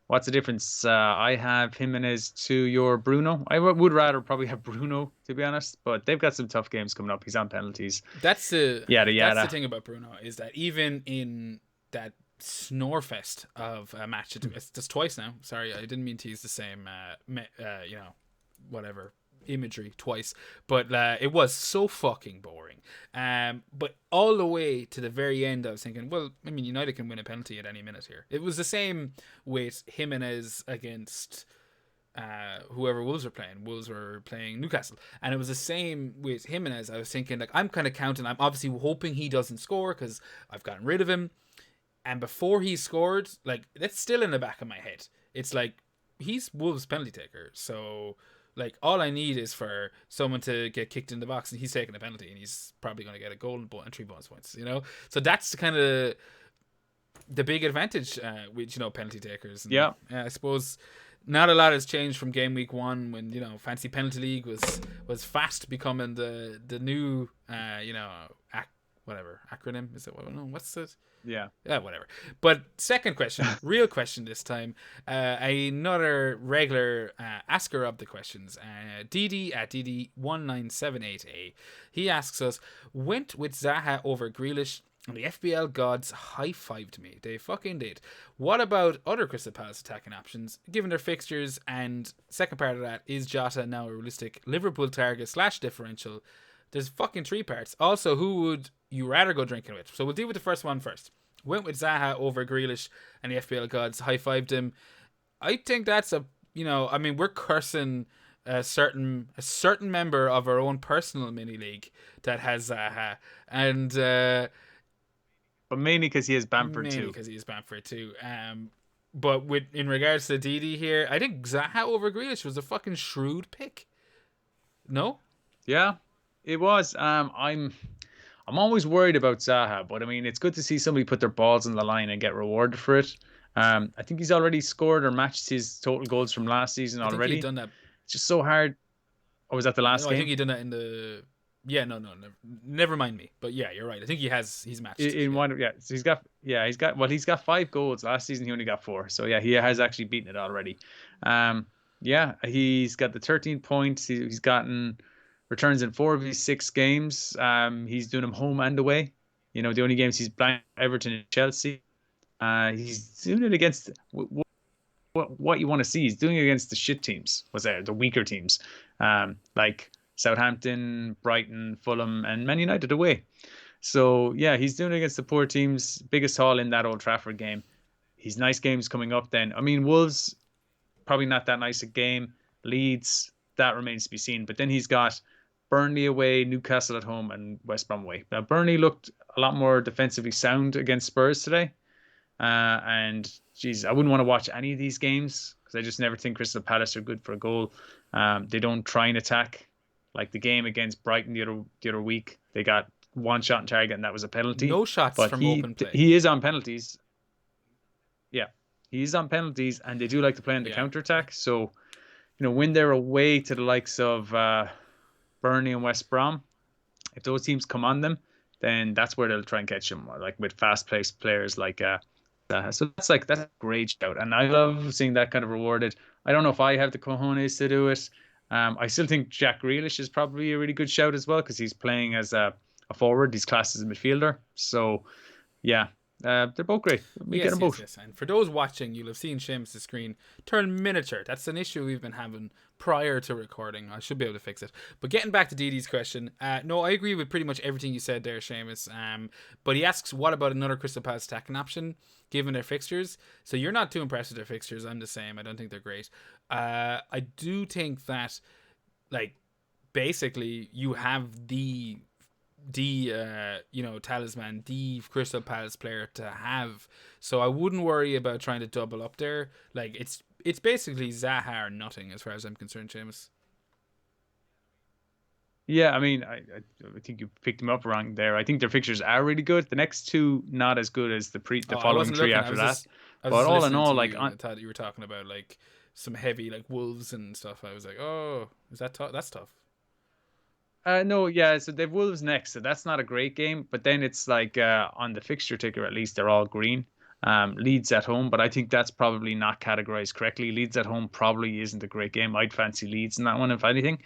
What's the difference? I have Jimenez to your Bruno. I would rather probably have Bruno, to be honest, but they've got some tough games coming up. He's on penalties. that's the Yada. thing about Bruno is that even in that snorefest of a match, it's just twice now. Sorry, I didn't mean to use the same, whatever imagery twice, but it was so fucking boring. But all the way to the very end, I was thinking, well, I mean, United can win a penalty at any minute here. It was the same with Jimenez against whoever Wolves were playing. Wolves were playing Newcastle, and it was the same with Jimenez. I was thinking, like, I'm kind of counting. I'm obviously hoping he doesn't score because I've gotten rid of him. And before he scored, like, that's still in the back of my head. It's like, he's Wolves' penalty taker, so like, all I need is for someone to get kicked in the box and he's taking a penalty and he's probably going to get a goal and 3 bonus points, So that's kind of the big advantage with, penalty takers. And, Yeah. I suppose not a lot has changed from game week 1 when, Fantasy Penalty League was fast becoming the new, whatever acronym is it? No, what's it? Yeah. Yeah, whatever. But second question, real question this time. Another regular asker of the questions, DD at DD1978A. He asks us, went with Zaha over Grealish, and the FBL gods high-fived me. They fucking did. What about other Crystal Palace attacking options, given their fixtures? And second part of that, is Jota now a realistic Liverpool target / differential? There's fucking 3 parts. Also, who would you rather go drinking with? So we'll deal with the first one first. Went with Zaha over Grealish, and the FPL gods high-fived him. I think that's we're cursing a certain member of our own personal mini league that has Zaha, and But mainly because he has Bamford mainly too. because he is Bamford too. But in regards to Didi here, I think Zaha over Grealish was a fucking shrewd pick. No? Yeah, it was. I'm always worried about Zaha, but I mean, it's good to see somebody put their balls on the line and get rewarded for it. I think he's already scored or matched his total goals from last season I think he had already. done that. It's just so hard. Oh, was that the last No, I think game? he done that in the. Yeah, no, no, never mind me. But yeah, you're right. I think he has. He's matched. In Yeah. one, yeah. So he's got 5 goals. Last season he only got 4. So yeah, he has actually beaten it already. Um, yeah, he's got the 13 points. He's gotten returns in 4 of his 6 games. He's doing them home and away. The only games he's blanked Everton and Chelsea. He's doing it against what you want to see. He's doing it against the shit teams. What's that? The weaker teams, like Southampton, Brighton, Fulham, and Man United away. So yeah, he's doing it against the poor teams. Biggest haul in that Old Trafford game. He's nice games coming up. Then I mean, Wolves probably not that nice a game. Leeds, that remains to be seen. But then he's got Burnley away, Newcastle at home, and West Brom away. Now Burnley looked a lot more defensively sound against Spurs today. And geez, I wouldn't want to watch any of these games because I just never think Crystal Palace are good for a goal. They don't try and attack. Like the game against Brighton the other week, they got one shot on target and that was a penalty. No shots But from open play. he is on penalties. Yeah, he's on penalties, and they do like to play on the Yeah. counter attack. So when they're away to the likes of Burnley and West Brom, if those teams come on them, then that's where they'll try and catch them, like with fast-paced players like so that's a great shout, and I love seeing that kind of rewarded. I don't know if I have the cojones to do it. I still think Jack Grealish is probably a really good shout as well because he's playing as a forward. He's classed as a midfielder. So yeah, they're both great. We get Yes, them yes, both. yes. And for those watching, you'll have seen Seamus' screen turn miniature. That's an issue we've been having prior to recording. I should be able to fix it. But getting back to Didi's question, no, I agree with pretty much everything you said there, Seamus. But he asks, what about another Crystal Palace attacking option, given their fixtures? So you're not too impressed with their fixtures. I'm the same. I don't think they're great. I do think that, like, basically you have the talisman, the Crystal Palace player to have. So I wouldn't worry about trying to double up there. Like it's basically Zaha or nothing as far as I'm concerned, Seamus. Yeah, I mean, I think you picked them up wrong there. I think their fixtures are really good. The next two not as good as Oh, the I following wasn't three looking. after that. I was But just all in listening all, to like you, and I thought you were talking about like some heavy like wolves and stuff. I was like, oh, is that tough? That's tough. no, yeah, so they've Wolves next, so that's not a great game. But then it's like on the fixture ticker, at least they're all green. Leeds at home, but I think that's probably not categorized correctly. Leeds at home probably isn't a great game. I'd fancy Leeds in that one, if anything.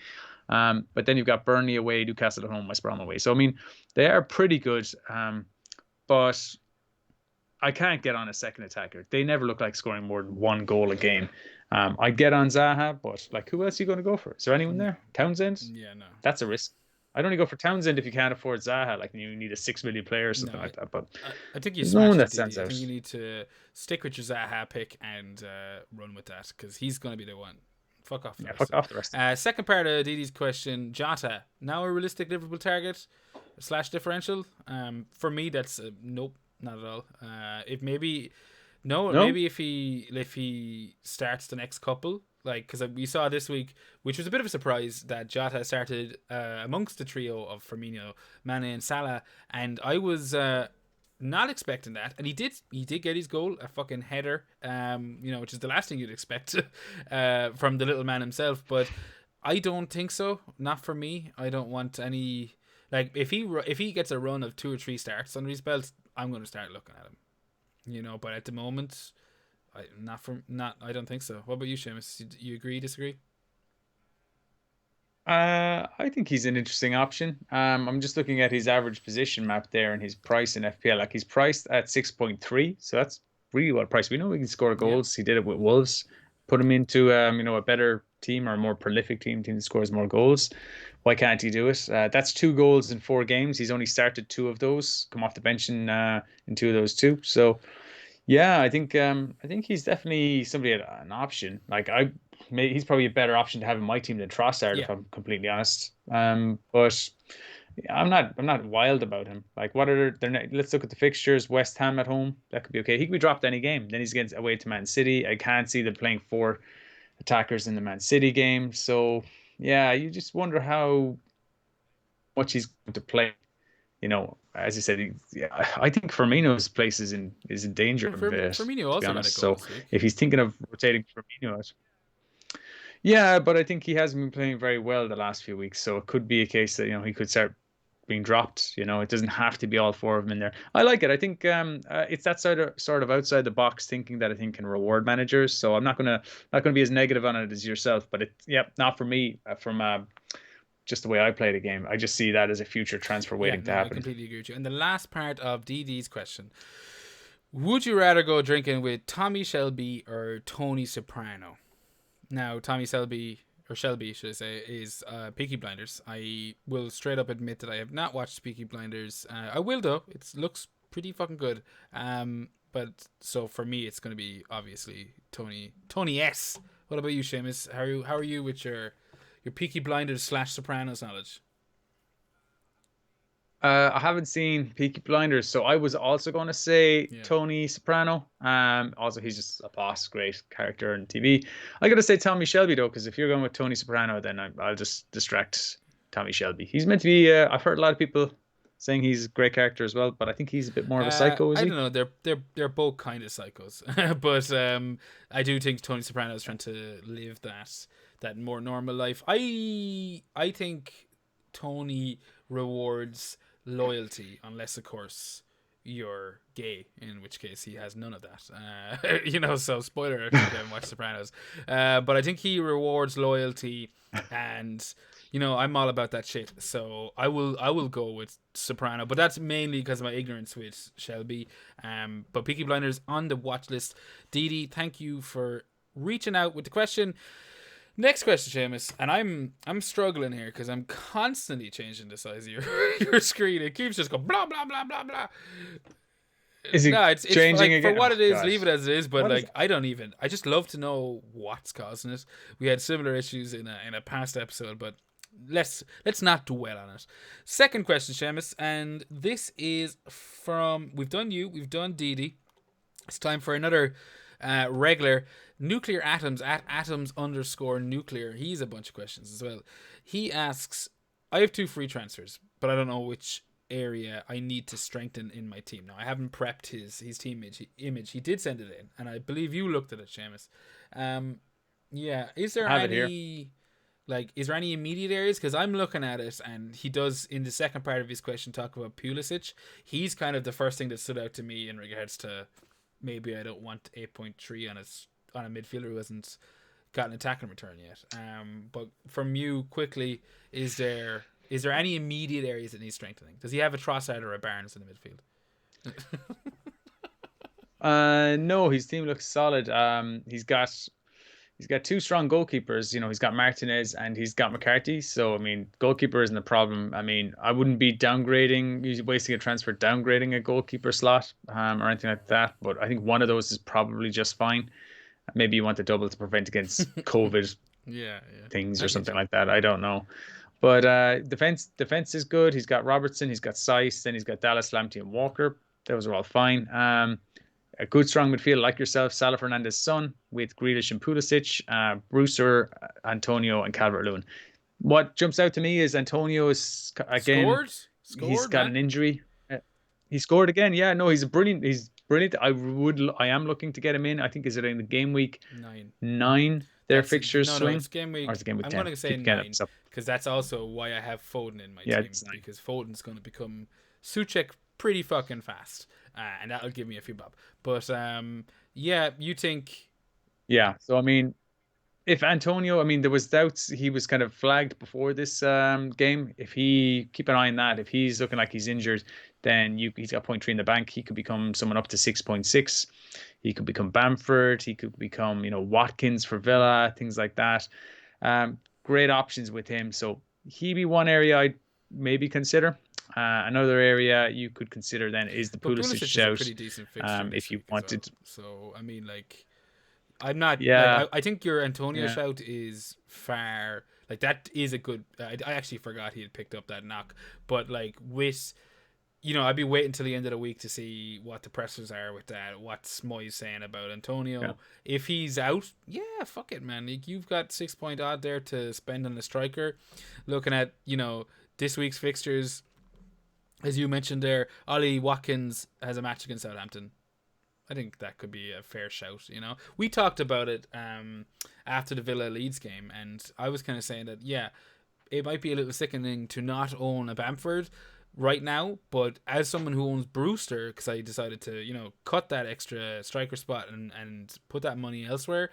But then you've got Burnley away, Newcastle at home, West Brom away. So I mean, they are pretty good. But I can't get on a second attacker. They never look like scoring more than 1 goal a game. I get on Zaha, but like, who else are you going to go for? Is there anyone No. there? Townsend? Yeah, no. That's a risk. I'd only go for Townsend if you can't afford Zaha, like you need a 6 million player or something No, like that. But I think you there's no one smashed it, that Didi. stands I out. think you need to stick with your Zaha pick and run with that because he's going to be the one. Fuck off the Yeah, rest. fuck off the rest. Second part of Didi's question, Jota, now a realistic Liverpool target / differential? For me, that's nope, not at all. If maybe no, No? maybe if he starts the next couple, like because we saw this week, which was a bit of a surprise that Jota started amongst the trio of Firmino, Mane, and Salah, and I was not expecting that, and he did get his goal, a fucking header, which is the last thing you'd expect from the little man himself. But I don't think so. Not for me. I don't want any, like, if he gets a run of 2 or 3 starts under his belt, I'm going to start looking at him. But at the moment, I don't think so. What about you, Seamus? You agree? Disagree? I think he's an interesting option. I'm just looking at his average position map there and his price in FPL. Like he's priced at 6.3, so that's really well priced. We know he can score Yeah. goals. He did it with Wolves. Put him into a better team or a more prolific team that scores more goals. Why can't he do it? That's 2 goals in 4 games. He's only started 2 of those. Come off the bench in 2 of those too. So yeah, I think he's definitely somebody an option. Like he's probably a better option to have in my team than Trossard, Yeah. if I'm completely honest. But I'm not wild about him. Like what are let's look at the fixtures. West Ham at home, that could be okay. He could be dropped any game. Then he's against away to Man City. I can't see them playing 4 attackers in the Man City game. So yeah, you just wonder how much he's going to play. as you said, I think Firmino's place is in danger Well, of Firmino to be also got a honest. goal So this week. if he's thinking of rotating Firmino out, yeah, but I think he hasn't been playing very well the last few weeks. So it could be a case that he could start being dropped. It doesn't have to be all four of them in there. I like it. I think it's that sort of outside the box thinking that I think can reward managers. So I'm not gonna be as negative on it as yourself. But not for me. From just the way I play the game, I just see that as a future transfer Yeah, waiting to no, I happen. completely agree with you. And the last part of DD's question: would you rather go drinking with Tommy Shelby or Tony Soprano? Now, Tommy Shelby, or Shelby, should I say, is Peaky Blinders. I will straight up admit that I have not watched Peaky Blinders. I will, though. It looks pretty fucking good. But so for me, it's going to be obviously Tony S. What about you, Seamus? How are you with your Peaky Blinders / Sopranos knowledge? I haven't seen Peaky Blinders, so I was also going to say Yeah. Tony Soprano. Also he's just a boss, great character in TV. I got to say Tommy Shelby though, because if you're going with Tony Soprano, then I'll just distract Tommy Shelby. He's meant to be. I've heard a lot of people saying he's a great character as well, but I think he's a bit more of a psycho, is I don't he? know. They're both kind of psychos, but I do think Tony Soprano is trying to live that more normal life. I think Tony rewards loyalty, unless of course you're gay, in which case he has none of that. So spoiler alert if you haven't watched Sopranos. But I think he rewards loyalty, and I'm all about that shit. So I will go with Soprano, but that's mainly because of my ignorance with Shelby. But Peaky Blinders on the watch list. Dee, thank you for reaching out with the question. Next question, Seamus, and I'm struggling here because I'm constantly changing the size of your screen. It keeps just going blah blah blah blah blah. Is he No, it's changing like for again? what Oh it is, God, leave it as it is. But what is like, I just love to know what's causing it. We had similar issues in a past episode, but let's not dwell on it. Second question, Seamus, and this is from we've done Dee. It's time for another regular nuclear atoms at atoms_nuclear. He's a bunch of questions as well. He asks, I have 2 free transfers, but I don't know which area I need to strengthen in my team. Now I haven't prepped his team image. He did send it in, and I believe you looked at it, Seamus. Yeah. I have it here. Is there any immediate areas? Because I'm looking at it, and he does in the second part of his question talk about Pulisic. He's kind of the first thing that stood out to me in regards to maybe I don't want 8.3 on a midfielder who hasn't got an attacking return yet. But from you quickly, is there any immediate areas that need strengthening? Does he have a Trossard or a Barnes in the midfield? No, his team looks solid. He's got 2 strong goalkeepers. He's got Martinez and he's got McCarthy. So I mean, goalkeeper isn't a problem. I mean, I wouldn't be wasting a transfer downgrading a goalkeeper slot or anything like that. But I think one of those is probably just fine. Maybe you want the double to prevent against COVID Yeah, things I or get something you. like that. I don't know. But defense is good. He's got Robertson, he's got Seiss, then he's got Dallas, Lamptey, and Walker. Those are all fine. A good strong midfield like yourself, Salah Fernandez son with Grealish and Pulisic, Brewster, Antonio, and Calvert-Lewin. What jumps out to me is Antonio is again he's Scored, got man. an injury. He scored again. Yeah, no, he's brilliant. He's brilliant. I am looking to get him in. I think is it in the game week 9. 9 their That's fixtures no, swing it's game or is week. it game week I'm 10? gonna say Keep getting it 9 mixed up. because that's also why I have Foden in my Yeah, team, it's 9. because Foden's gonna become Suchek pretty fucking fast, and that'll give me a few bob. But yeah, you think Yeah. So I mean, if Antonio, I mean, there was doubts he was kind of flagged before this game. If he keep an eye on that, if he's looking like he's injured, then he's got 0.3 in the bank. He could become someone up to 6.6. He could become Bamford. He could become Watkins for Villa, things like that. Great options with him. So he'd be one area I'd maybe consider. Another area you could consider then is the but Pulisic Pulisic is a shout. pretty decent fixture this If you week as well. wanted, So I mean, like, I'm not like yeah, I think your Antonio yeah. shout is far, like, that is a good. I actually forgot he had picked up that knock, but like with I'd be waiting till the end of the week to see what the pressers are with that. What's Moyes saying about Yeah. Antonio? If he's out, yeah, fuck it, man. Like, you've got 6 point odd there to spend on the striker. Looking at this week's fixtures, as you mentioned there, Ollie Watkins has a match against Southampton. I think that could be a fair shout. We talked about it after the Villa Leeds game, and I was kind of saying that it might be a little sickening to not own a Bamford right now, but as someone who owns Brewster, because I decided to cut that extra striker spot and put that money elsewhere.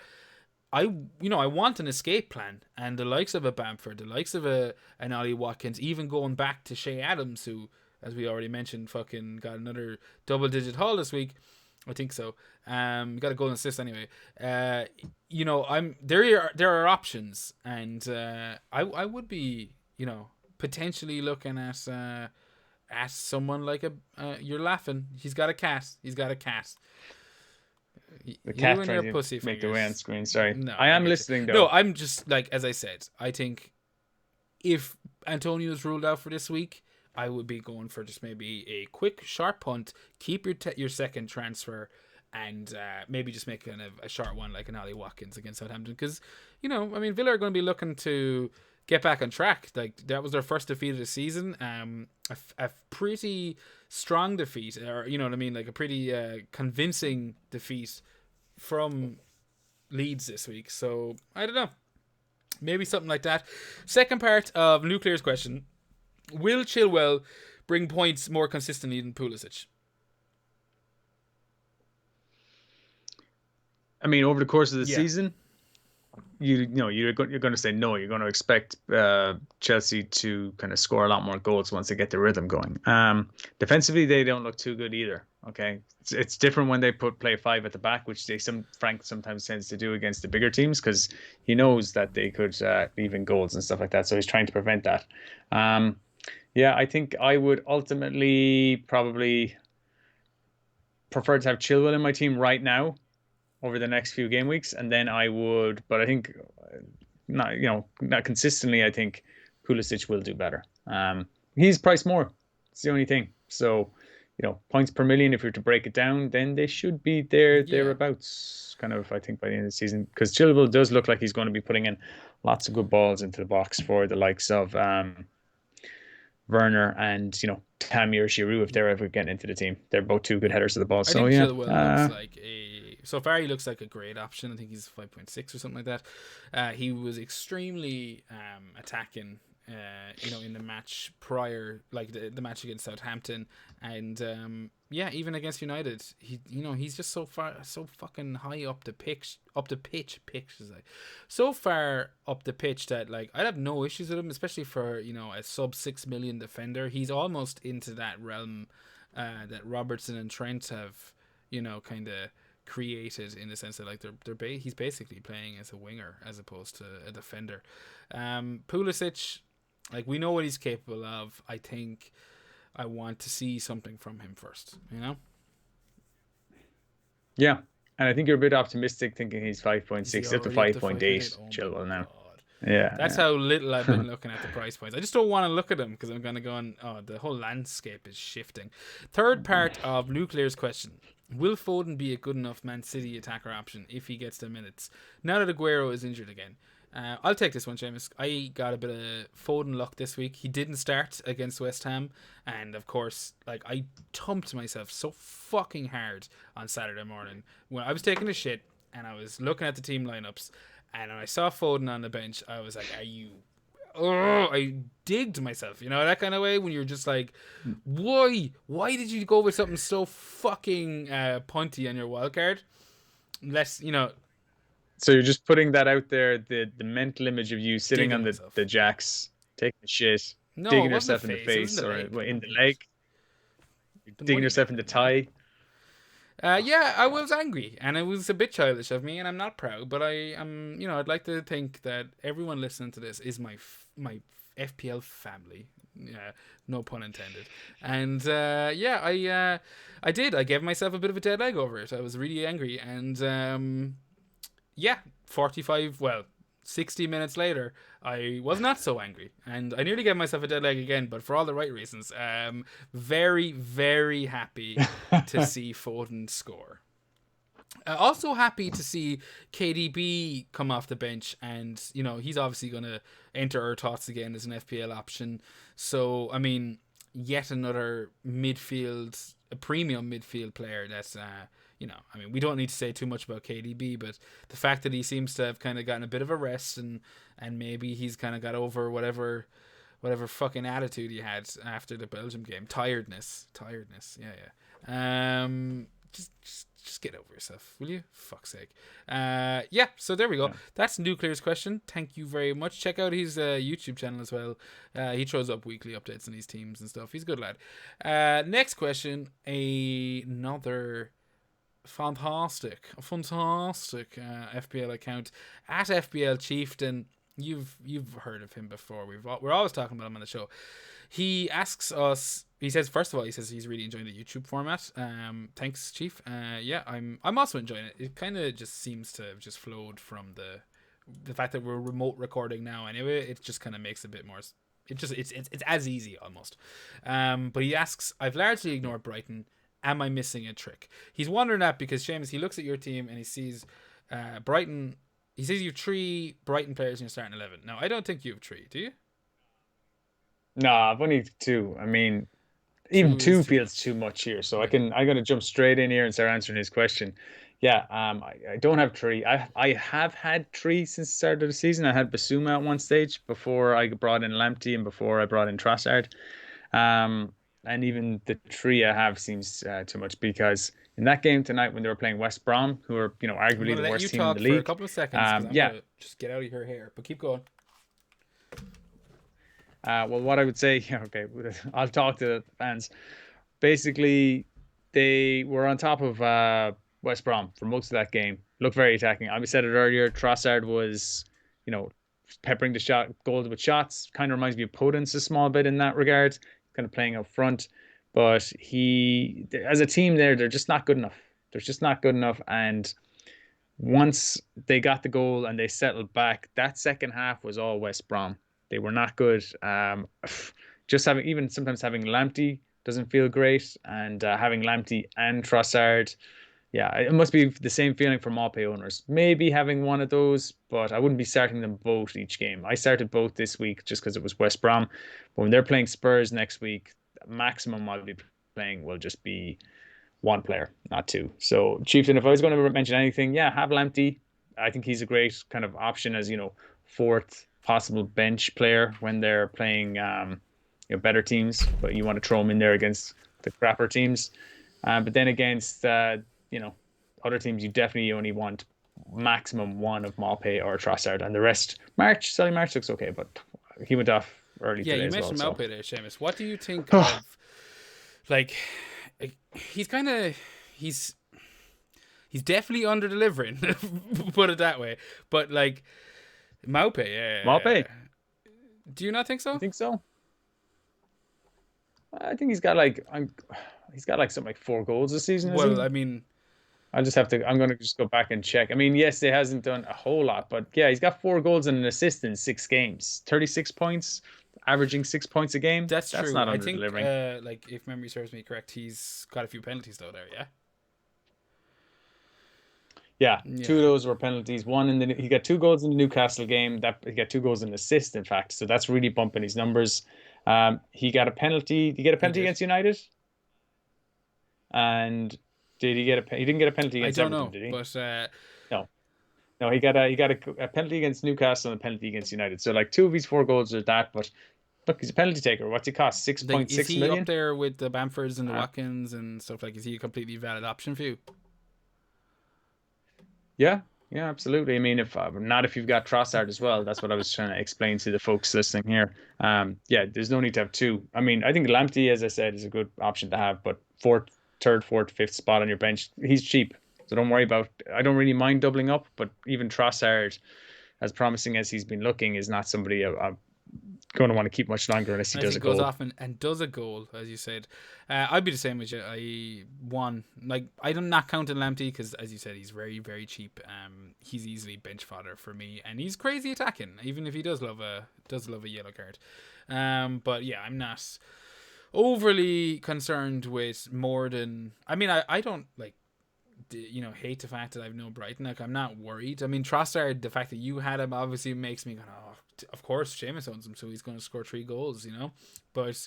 I want an escape plan, and the likes of a Bamford, the likes of an Ollie Watkins, even going back to Shea Adams, who, as we already mentioned, fucking got another double-digit haul this week. I think so. Got a goal and assist anyway. There are options, and I would be potentially looking at someone like you're laughing. He's got a cat. The You cat and trying your to pussy make fingers. the way on screen. Sorry. No, I am get you. listening, though. No, I'm just as I said, I think if Antonio's ruled out for this week, I would be going for just maybe a quick, sharp punt, keep your second transfer, and maybe just make kind of a short one like an Ollie Watkins against Southampton. Because, Villa are going to be looking to get back on track. Like, that was their first defeat of the season. A pretty strong defeat, or you know what I mean, like a pretty convincing defeat from Leeds this week. So I don't know, maybe something like that. Second part of Nuclear's question: will Chilwell bring points more consistently than Pulisic? I mean, over the course of the Yeah. season, you're going to say no. You're going to expect Chelsea to kind of score a lot more goals once they get the rhythm going. Defensively, they don't look too good either. Okay, it's different when they play five at the back, which Frank sometimes tends to do against the bigger teams, because he knows that they could leave in goals and stuff like that. So he's trying to prevent that. I think I would ultimately probably prefer to have Chilwell in my team right now over the next few game weeks, and then I would, but I think not consistently. I think Pulisic will do better. He's priced more. It's the only thing. So, points per million, if you're to break it down, then they should be thereabouts, kind of, I think, by the end of the season, because Chilwell does look like he's going to be putting in lots of good balls into the box for the likes of Werner and Tammy or Giroud, if they're ever getting into the team. They're both two good headers of the ball. I think Chilwell looks like so far he looks like a great option. I think he's 5.6 or something like that. He was extremely attacking in the match prior, like the match against Southampton, and even against United, he's just so fucking high up the pitch, so far up the pitch that like I'd have no issues with him, especially for a sub 6 million defender. He's almost into that realm that Robertson and Trent have kind of created, in the sense that like he's basically playing as a winger as opposed to a defender. Pulisic, like, we know what he's capable of. I think I want to see something from him first, Yeah, and I think you're a bit optimistic thinking he's 5.6 up to 5.8 Chilwell now. Yeah, that's how little I've been looking at the price points. I just don't want to look at them because I'm going to go on, the whole landscape is shifting. Third part of Nuclear's question: will Foden be a good enough Man City attacker option if he gets the minutes now that Aguero is injured again? I'll take this one, Seamus. I got a bit of Foden luck this week. He didn't start against West Ham, and of course, like, I thumped myself so fucking hard on Saturday morning when I was taking a shit and I was looking at the team lineups, and when I saw Foden on the bench, I was like, "Are you?" Oh, I digged myself, that kind of way, when you're just like, why did you go with something so fucking punty on your wildcard? So you're just putting that out there, the mental image of you sitting on the jacks, taking a shit, digging yourself in the face or in the leg, digging yourself in the thigh. I was angry, and it was a bit childish of me, and I'm not proud, but I am, I'd like to think that everyone listening to this is my FPL family. No pun intended. And I did. I gave myself a bit of a dead leg over it. I was really angry, and 60 minutes later, I was not so angry, and I nearly gave myself a dead leg again, but for all the right reasons. Very, very happy to see Foden score. Also happy to see KDB come off the bench, and he's obviously going to enter our thoughts again as an FPL option. So, I mean, yet another a premium midfield player that's, I mean, we don't need to say too much about KDB, but the fact that he seems to have kind of gotten a bit of a rest and maybe he's kind of got over whatever fucking attitude he had after the Belgium game. Tiredness. Yeah. Just get over yourself, will you? Fuck's sake. Yeah, so there we go. Yeah. That's Nuclear's question. Thank you very much. Check out his YouTube channel as well. He throws up weekly updates on these teams and stuff. He's a good lad. Next question. Another fantastic FPL account at FPL Chieftain. You've heard of him before. We're always talking about him on the show. He asks us. He says, first of all, he's really enjoying the YouTube format. Thanks, Chief. Yeah, I'm also enjoying it. It kind of just seems to have just flowed from the fact that we're remote recording now. Anyway, it just kind of makes a bit more. It's as easy almost. But he asks, I've largely ignored Brighton. Am I missing a trick? He's wondering that because Seamus, he looks at your team and he sees Brighton. He says you have 3 Brighton players in your starting 11. Now, I don't think you have 3, do you? No, I've only 2. I mean, even 2 feels much. too much here. So I'm gonna jump straight in here and start answering his question. Yeah, I don't have 3. I have had 3 since the start of the season. I had Basuma at one stage before I brought in Lamptey and before I brought in Trossard. And even the 3 I have seems too much because in that game tonight when they were playing West Brom, who are I'm arguably gonna the let you worst team in talk the for a league. couple of seconds because I'm Yeah. gonna just get out of your hair. But keep going. Well, what I would say, yeah, okay, I'll talk to the fans. Basically, they were on top of West Brom for most of that game. Looked very attacking. I said it earlier. Trossard was, you know, peppering the goals with shots. Kind of reminds me of Podence a small bit in that regard. Kind of playing up front, but as a team, they're just not good enough. They're just not good enough. And once they got the goal and they settled back, that second half was all West Brom. They were not good. Just sometimes having Lamptey doesn't feel great, and having Lamptey and Trossard, yeah, it must be the same feeling for Maupay owners. Maybe having one of those, but I wouldn't be starting them both each game. I started both this week just because it was West Brom. But when they're playing Spurs next week, maximum I'll be playing will just be one player, not 2. So, Chieftain, if I was going to mention anything, yeah, have Lamptey. I think he's a great kind of option as, 4th possible bench player when they're playing better teams, but you want to throw him in there against the crapper teams. But then against other teams, you definitely only want maximum 1 of Maupay or Trossard, and the rest. Solly March looks okay, but he went off early today as well. Yeah, you mentioned Maupay there, Seamus. What do you think So. of he's definitely under delivering, put it that way. But Maupay, Maupay, do you not think so? I think so. I think he's got something like 4 goals this season. Well, I mean, I'm going to just go back and check. I mean, yes, he hasn't done a whole lot, but yeah, he's got 4 goals and an assist in 6 games, 36 points, averaging 6 points a game. That's true. Not I under think, delivering. if memory serves me correct, he's got a few penalties though there, yeah? Yeah, 2 of those were penalties. He got 2 goals in the Newcastle game. He got 2 goals and an assist, in fact. So that's really bumping his numbers. He got a penalty. Did he get a penalty against United? And he didn't get a penalty against Everton, did he? But no, he got a penalty against Newcastle and a penalty against United. So 2 of his 4 goals are that. But look, he's a penalty taker. What's he cost? 6.6 million. Is he up there with the Bamfords and the Watkins and stuff? Is he a completely valid option for you? Yeah, absolutely. I mean, if you've got Trossard as well, that's what I was trying to explain to the folks listening here. Yeah, there's no need to have 2. I mean, I think Lamptey, as I said, is a good option to have, but 3rd, 4th, 5th spot on your bench, he's cheap. So don't worry about. I don't really mind doubling up, but even Trossard, as promising as he's been looking, is not somebody I'm going to want to keep much longer unless he does a goal. Goes off and does a goal, as you said. I'd be the same as you. I'm not counting Lamptey because, as you said, he's very, very cheap. He's easily bench fodder for me, and he's crazy attacking, even if he does love a yellow card. But yeah, I'm not overly concerned with more than. I mean, I don't hate the fact that I've no Brighton. I'm not worried. I mean, Trossard, the fact that you had him obviously makes me go, oh, of course Seamus owns him, so he's going to score 3 goals, But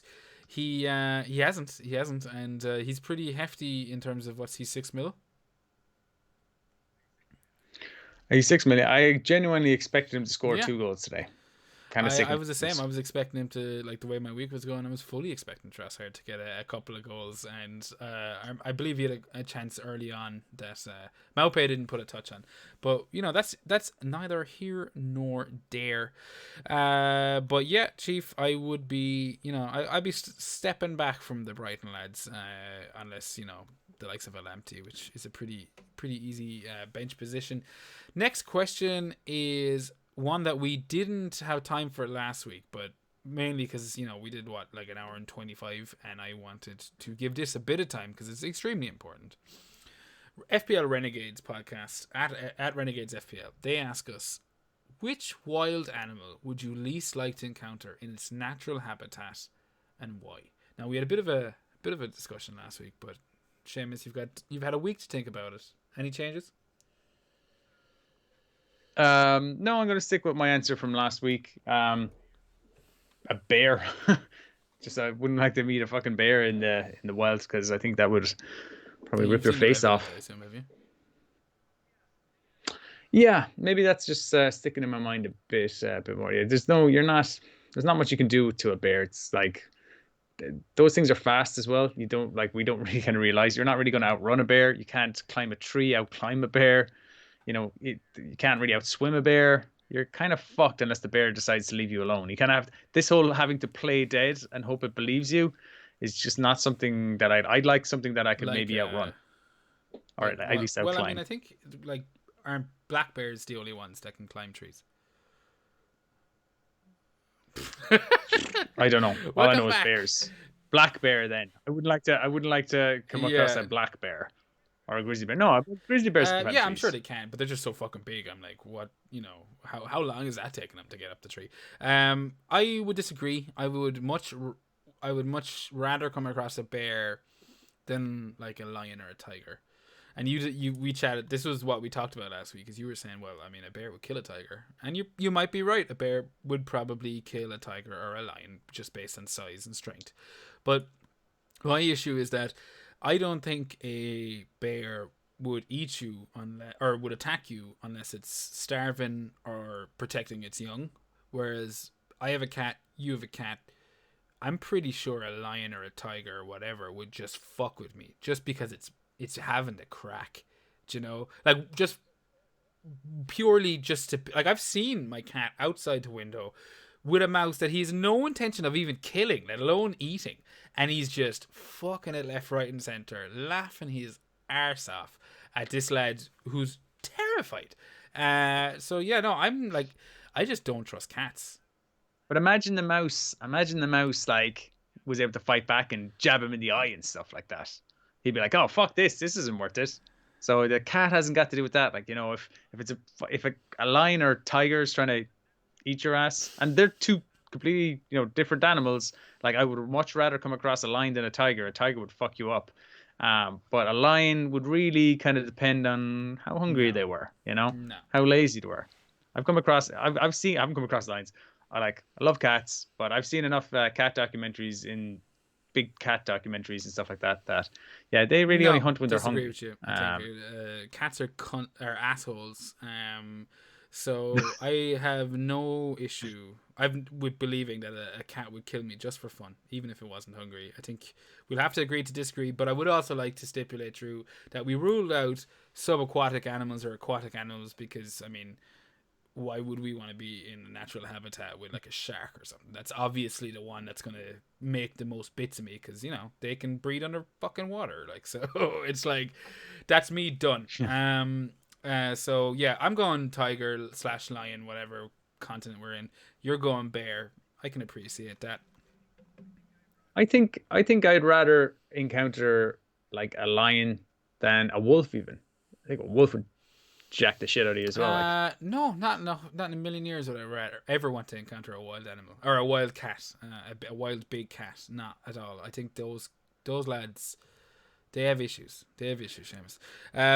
He hasn't, and he's pretty hefty in terms of what's he 6 mil. He's 6 million. I genuinely expected him to score Yeah, 2 goals today. Kind of I sickening. was the same. I was expecting him to, like the way my week was going, I was fully expecting Trossard to get a couple of goals, and I believe he had a chance early on that Maupe didn't put a touch on. But that's neither here nor there. But yeah, Chief, I would be I'd be stepping back from the Brighton lads, unless the likes of a Lamptey, which is a pretty easy bench position. Next question is one that we didn't have time for last week, but mainly because we did like an hour and 25, and I wanted to give this a bit of time because it's extremely important. FPL Renegades podcast at Renegades FPL, they ask us, which wild animal would you least like to encounter in its natural habitat, and why? Now, we had a bit of a discussion last week, but Seamus, you've had a week to think about it. Any changes? No, I'm going to stick with my answer from last week. A bear. Just I wouldn't like to meet a fucking bear in the wild, because I think that would probably rip You've your seen the face Revenant, off. I assume, have you? Yeah, maybe that's just sticking in my mind a bit more. Yeah, there's not much you can do to a bear. It's like those things are fast as well. We don't really kind of realize you're not really going to outrun a bear. You can't climb a tree, out climb a bear. You can't really outswim a bear. You're kind of fucked unless the bear decides to leave you alone. You kind of have this whole having to play dead and hope it believes you is just not something that I'd like something that I could Like maybe outrun, or like at least well, I mean, outclimb. I think like aren't black bears the only ones that can climb trees? I don't know. All I Welcome know is back. bears. Black bear. Then I wouldn't like to come across a Yeah. black bear or a grizzly bear. No, grizzly bears can climb Yeah, I'm sure trees. they can, but they're just so fucking big. I'm like, what, how long is that taking them to get up the tree? I would disagree. I would much rather come across a bear than like a lion or a tiger. And we chatted. This was what we talked about last week, because you were saying, well, I mean, a bear would kill a tiger, and you might be right. A bear would probably kill a tiger or a lion just based on size and strength. But my issue is that I don't think a bear would eat you or would attack you unless it's starving or protecting its young. Whereas I have a cat, you have a cat. I'm pretty sure a lion or a tiger or whatever would just fuck with me just because it's having the crack. Do you know? Like, just purely just to, like, I've seen my cat outside the window with a mouse that he has no intention of even killing, let alone eating, and he's just fucking it left, right, and center, laughing his arse off at this lad who's terrified. So yeah, no, I'm like, I just don't trust cats. But imagine the mouse. Imagine the mouse like was able to fight back and jab him in the eye and stuff like that. He'd be like, "Oh fuck this! This isn't worth it." So the cat hasn't got to do with that. Like if a lion or tiger is trying to eat your ass, and they're two completely different animals. Like I would much rather come across a lion than a tiger. A tiger would fuck you up. But a lion would really kind of depend on how hungry No, they were, no. how lazy they were. I haven't come across lions. I love cats, but I've seen enough cat documentaries in big cat documentaries and stuff like that. Yeah, they really only No, hunt when they're disagree hungry. with you. I think cats are assholes. So I have no issue. With believing that a cat would kill me just for fun, even if it wasn't hungry. I think we'll have to agree to disagree. But I would also like to stipulate through that we ruled out subaquatic animals or aquatic animals because, I mean, why would we want to be in a natural habitat with like a shark or something? That's obviously the one that's going to make the most bits of me, because they can breathe under fucking water, like, so it's like that's me done. So yeah, I'm going tiger / lion, whatever continent we're in. You're going bear. I can appreciate that. I think I'd rather encounter like a lion than a wolf even. I think a wolf would jack the shit out of you as well. Like No, not in a million years would I ever want to encounter a wild animal or a wild cat, a wild big cat. Not at all. I think those lads, they have issues. They have issues, Seamus.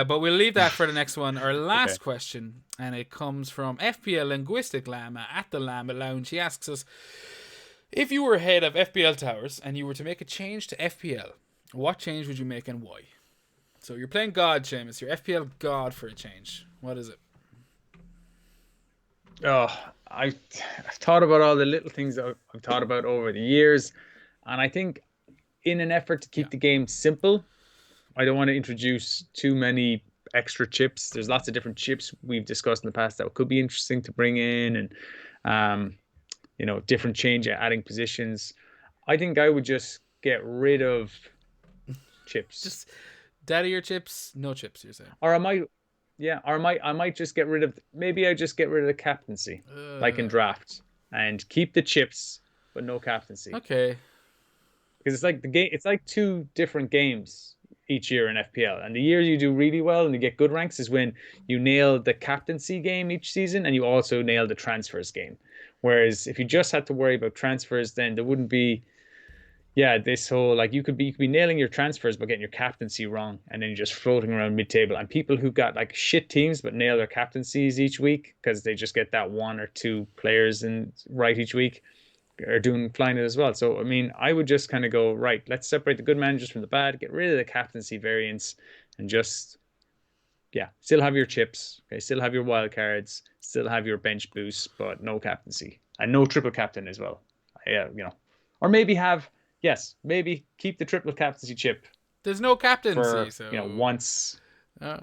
But we'll leave that for the next one. Our okay. last question, and it comes from FPL Linguistic Llama at the Llama Lounge. He asks us, If you were head of FPL Towers and you were to make a change to FPL, what change would you make and why? So you're playing God, Seamus. You're FPL God for a change. What is it? Oh, I've thought about all the little things that I've thought about over the years, and I think in an effort to Yeah. keep the game simple, I don't want to introduce too many extra chips. There's lots of different chips we've discussed in the past that could be interesting to bring in, and um, different change adding positions. I think I would just get rid of chips, Just daddy your chips, no chips, you're saying. or I might just get rid of maybe I just get rid of the captaincy, like in draft, and keep the chips but no captaincy. Okay. Because it's like the game, it's like two different games each year in FPL. And the year you do really well and you get good ranks is when you nail the captaincy game each season and you also nail the transfers game. Whereas if you just had to worry about transfers, then there wouldn't be, yeah, this whole like you could be nailing your transfers but getting your captaincy wrong, and then you're just floating around mid-table. And people who got like shit teams but nail their captaincies each week because they just get that one or two players in right each week are doing flying it as well. So I mean, I would just kind of go right. Let's separate the good managers from the bad. Get rid of the captaincy variants, and just still have your chips. Okay, still have your wild cards. Still have your bench boosts, but no captaincy and no triple captain as well. Yeah, or maybe maybe keep the triple captaincy chip There's no captaincy, for so once. uh,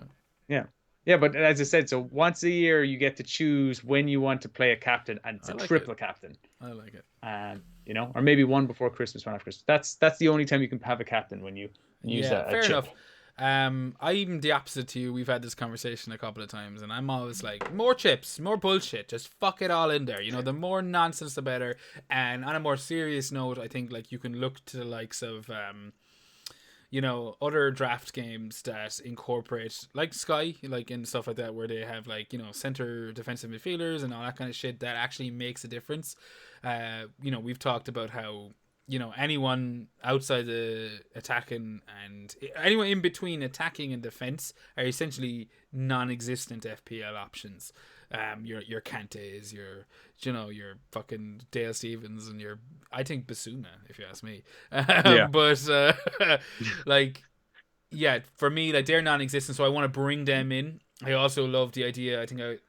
Yeah. Yeah, but as I said, so once a year you get to choose when you want to play a captain, and it's I a like triple it. captain. I like it. And or maybe one before Christmas, one after Christmas. That's the only time you can have a captain when you use Yeah, a fair chip. enough. I'm the opposite to you. We've had this conversation a couple of times, and I'm always like, more chips, more bullshit. Just fuck it all in there. The more nonsense, the better. And on a more serious note, I think like you can look to the likes of other draft games that incorporate like Sky, like and stuff like that, where they have like center defensive midfielders and all that kind of shit that actually makes a difference. We've talked about how anyone outside the attacking and anyone in between attacking and defense are essentially non-existent FPL options. Your Kantes, your fucking Dale Stevens, and your I think Basuna, if you ask me. Yeah. But like yeah, for me like they're non-existent, so I want to bring them in. I also love the idea. I think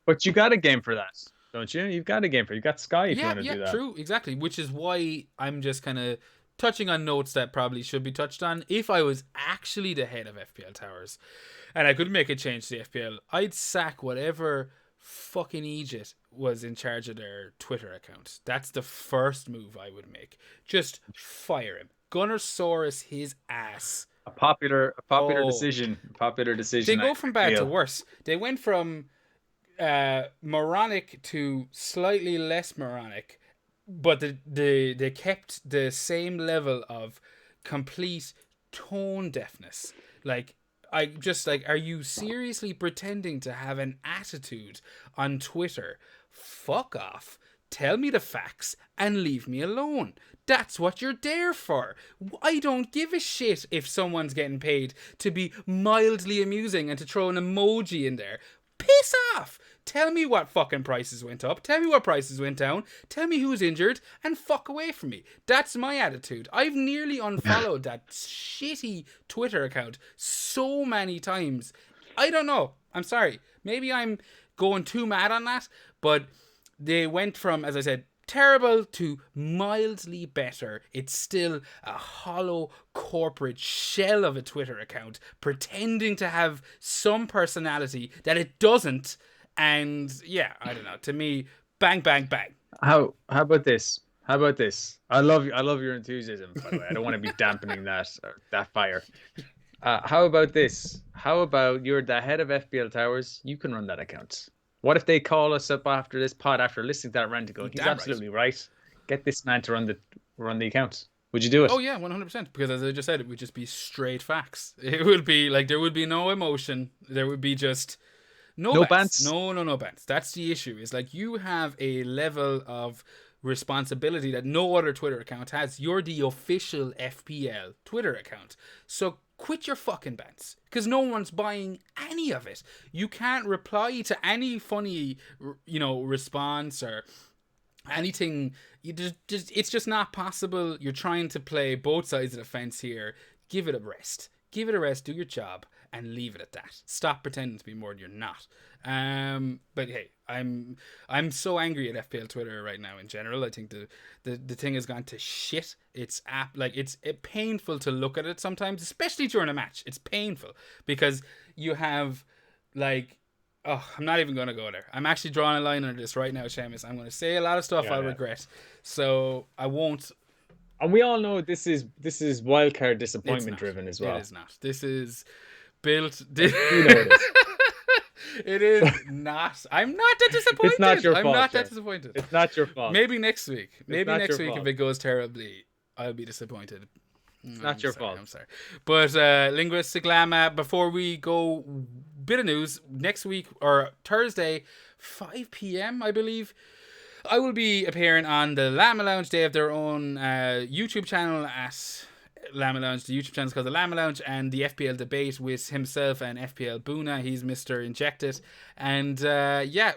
But you got a game for that, don't you? You've got a game for you got Sky if you yeah, want to yeah, do that. true, exactly. Which is why I'm just kind of touching on notes that probably should be touched on. If I was actually the head of FPL Towers and I could make a change to the FPL, I'd sack whatever fucking Egypt was in charge of their Twitter account. That's the first move I would make. Just fire him. Gunnersaurus his ass. A popular Oh, decision. Popular they decision, I go from bad to feel. worse. They went from moronic to slightly less moronic, but they kept the same level of complete tone deafness. Like I just like, are you seriously pretending to have an attitude on Twitter? Fuck off. Tell me the facts and leave me alone. That's what you're there for. I don't give a shit if someone's getting paid to be mildly amusing and to throw an emoji in there. Piss off. Tell me what fucking prices went up. Tell me what prices went down. Tell me who's injured and fuck away from me. That's my attitude. I've nearly unfollowed that shitty Twitter account so many times. I don't know. I'm sorry. Maybe I'm going too mad on that, but they went from, as I said, terrible to mildly better. It's still a hollow corporate shell of a Twitter account pretending to have some personality that it doesn't. And yeah, I don't know. To me, bang, bang, bang. How about this? How about this? I love your enthusiasm, by the way. I don't want to be dampening that fire. How about this? How about you're the head of FBL Towers? You can run that account. What if they call us up after this pod after listening to that rant and go, You're he's damn right. absolutely right. Get this man to run the account. Would you do Oh it? yeah, 100%. Because as I just said, it would just be straight facts. It would be like there would be no emotion. There would be just no No bants. bants. No bants. That's the issue. Is like you have a level of responsibility that no other Twitter account has. You're the official FPL Twitter account. So quit your fucking bants. Because no one's buying any of it. You can't reply to any funny, response or anything, it's just not possible. You're trying to play both sides of the fence here. Give it a rest. Give it a rest. Do your job and leave it at that. Stop pretending to be more than you're not. But hey, I'm so angry at FPL Twitter right now in general. I think the thing has gone to shit. It's it's painful to look at it sometimes, especially during a match. It's painful because you have like. Oh, I'm not even going to go there. I'm actually drawing a line under this right now, Seamus. I'm going to say a lot of stuff I'll regret. So I won't. And we all know this is wildcard It's disappointment not. driven as well. It is not. This is built. You know it is. It is not. I'm not that disappointed. It's not your fault. I'm not Joe. that disappointed. It's not your fault. Maybe next week. Maybe not next your week fault. if it goes terribly, I'll be disappointed. It's not your fault. I'm sorry. But Linguistic Llama, before we go, bit of news. Next week or Thursday, 5 p.m. I believe, I will be appearing on the Llama Lounge. They have their own YouTube channel at Llama Lounge. The YouTube channel is called the Llama Lounge, and the FPL debate with himself and FPL Boona. He's Mr. Injected. And yeah,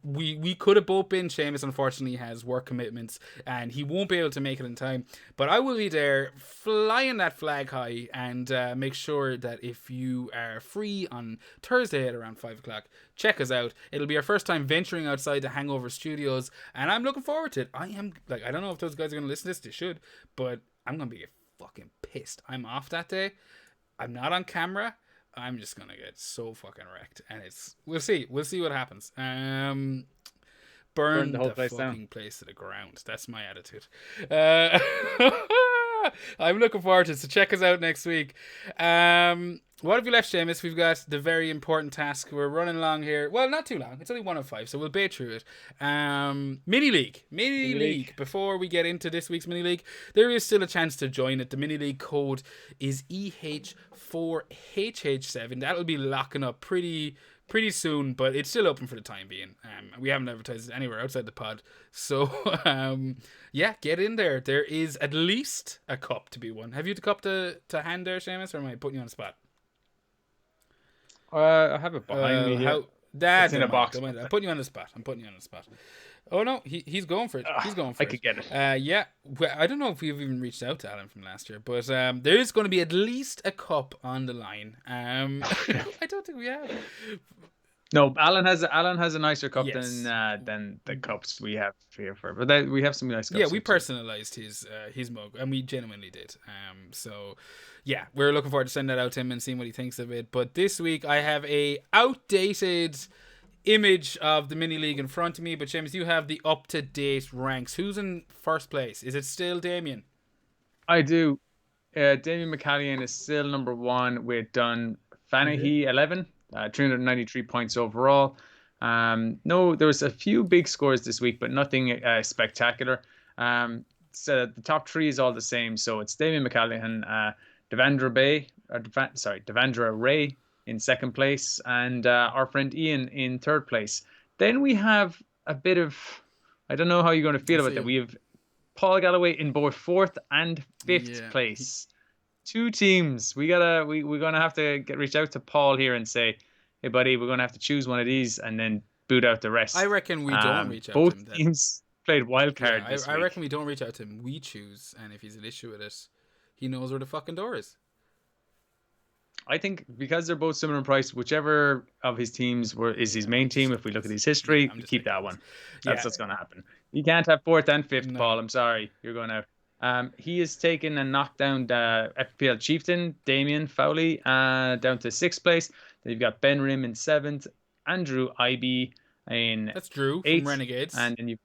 we could have both been. Seamus unfortunately has work commitments and he won't be able to make it in time. But I will be there flying that flag high and make sure that if you are free on Thursday at around 5 o'clock, check us out. It'll be our first time venturing outside the Hangover studios and I'm looking forward to it. I don't know if those guys are going to listen to this. They should. But I'm going to be fucking pissed. I'm off that day. I'm not on camera. I'm just gonna get so fucking wrecked, and we'll see what happens. Burn the whole fucking place to the ground. That's my attitude. I'm looking forward to it. So check us out next week. What have you left, Seamus? We've got the very important task. We're running along here. Well, not too long. It's only 1 of 5, so we'll bait through it. Mini League. Before we get into this week's Mini League, there is still a chance to join it. The Mini League code is EH4HH7. That'll be locking up pretty soon, but it's still open for the time being. We haven't advertised it anywhere outside the pod. So, yeah, get in there. There is at least a cup to be won. Have you the cup to hand there, Seamus, or am I putting you on the spot? I have it behind me here. It's in a box. I'm putting you on the spot. Oh no, he's going for it. I could get it. Yeah. Well, I don't know if we've even reached out to Alan from last year, but there is going to be at least a cup on the line. I don't think we have. No, Alan has a nicer cup than the cups we have here but we have some nice cups. Yeah, we personalized his mug, and we genuinely did. So yeah, we're looking forward to sending that out to him and seeing what he thinks of it. But this week I have a outdated image of the mini league in front of me. But James, you have the up-to-date ranks. Who's in first place? Is it still Damien? I do. Damien McCallion is still number 1 with Dun Fanahy 11. 393 points overall. No, there was a few big scores this week, but nothing spectacular. So the top 3 is all the same. So it's Damien McCallihan, Devandra Ray in second place, and our friend Ian in third place. Then we have a bit of, I don't know how you're going to feel about that. We have Paul Galloway in both 4th and 5th place. 2 teams. We're gonna have to reach out to Paul here and say, hey buddy, we're gonna have to choose one of these and then boot out the rest. I reckon we don't reach out to him. Both teams played wildcard this week. I reckon we don't reach out to him. We choose, and if he's an issue with it, he knows where the fucking door is. I think because they're both similar in price, whichever of his teams is his main team, if we look at his history, we keep that one. That's what's going to happen. You can't have 4th and 5th, Paul. I'm sorry. You're going out. He has taken and knocked down the FPL Chieftain, Damien Fowley, down to 6th place. Then you've got Ben Rim in 7th, Andrew IB in That's Drew 8th, from Renegades. And then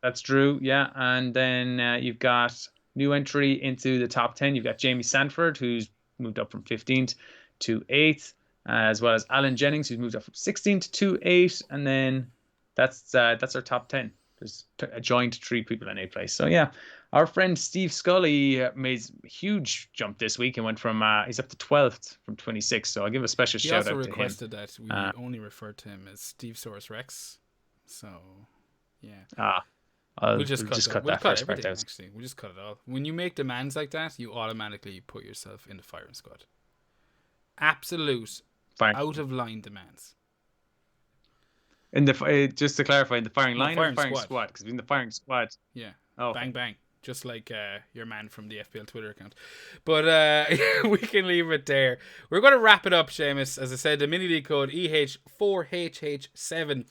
that's Drew, yeah. And then you've got new entry into the top 10. You've got Jamie Sanford, who's moved up from 15th to 8th, as well as Alan Jennings, who's moved up from 16th to 8th. And then that's our top 10. There's a joint 3 people in 8th place. So yeah, our friend Steve Scully made a huge jump this week and went from he's up to 12th from 26th. So I'll give a special shout out to him. He also requested that we only refer to him as Steve Source Rex. So yeah. We'll just cut that first part out. Actually, we'll just cut it all. When you make demands like that, you automatically put yourself in the firing squad. Absolute out of line demands. In the just to clarify, in the firing No, line or the firing firing squad. squad? Because in the firing squad, Yeah. oh, Bang okay. bang. Just like your man from the FPL Twitter account. But we can leave it there. We're going to wrap it up, Seamus. As I said, the mini league code EH4HH7.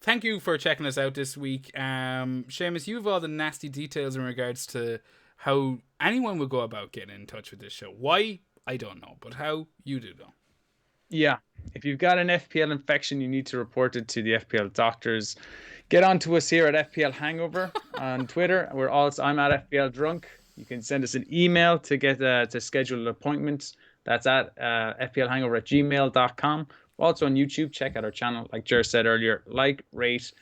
Thank you for checking us out this week. Seamus, you have all the nasty details in regards to how anyone would go about getting in touch with this show. Why? I don't know. But how? You do know. Yeah, if you've got an FPL infection, you need to report it to the FPL doctors. Get on to us here at FPL Hangover on Twitter. I'm at FPL Drunk. You can send us an email to get to schedule an appointment. That's at fplhangover@gmail.com. We're also on YouTube. Check out our channel. Like Jer said earlier, like, rate,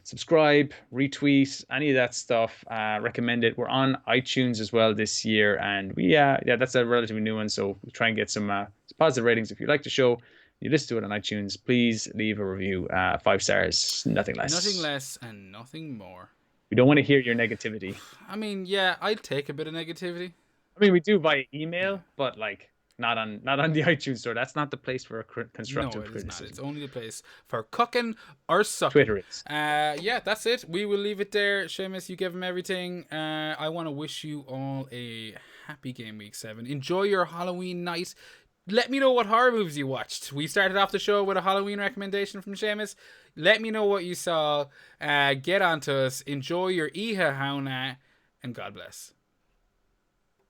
subscribe, retweet, any of that stuff. Recommend it. We're on iTunes as well this year, and that's a relatively new one. So we try and get some positive ratings. If you like the show, you listen to it on iTunes, please leave a review. 5 stars, nothing less. Nothing less and nothing more. We don't want to hear your negativity. I mean, yeah, I'd take a bit of negativity. I mean, we do via email, but like not on the iTunes store. That's not the place for a constructive No, it is criticism. not. It's only the place for cucking or sucking. Twitter is. Yeah, that's it. We will leave it there. Seamus, you give him everything. I want to wish you all a happy Game Week 7. Enjoy your Halloween night. Let me know what horror movies you watched. We started off the show with a Halloween recommendation from Seamus. Let me know what you saw. Get on to us. Enjoy your Iha Hauna, and God bless.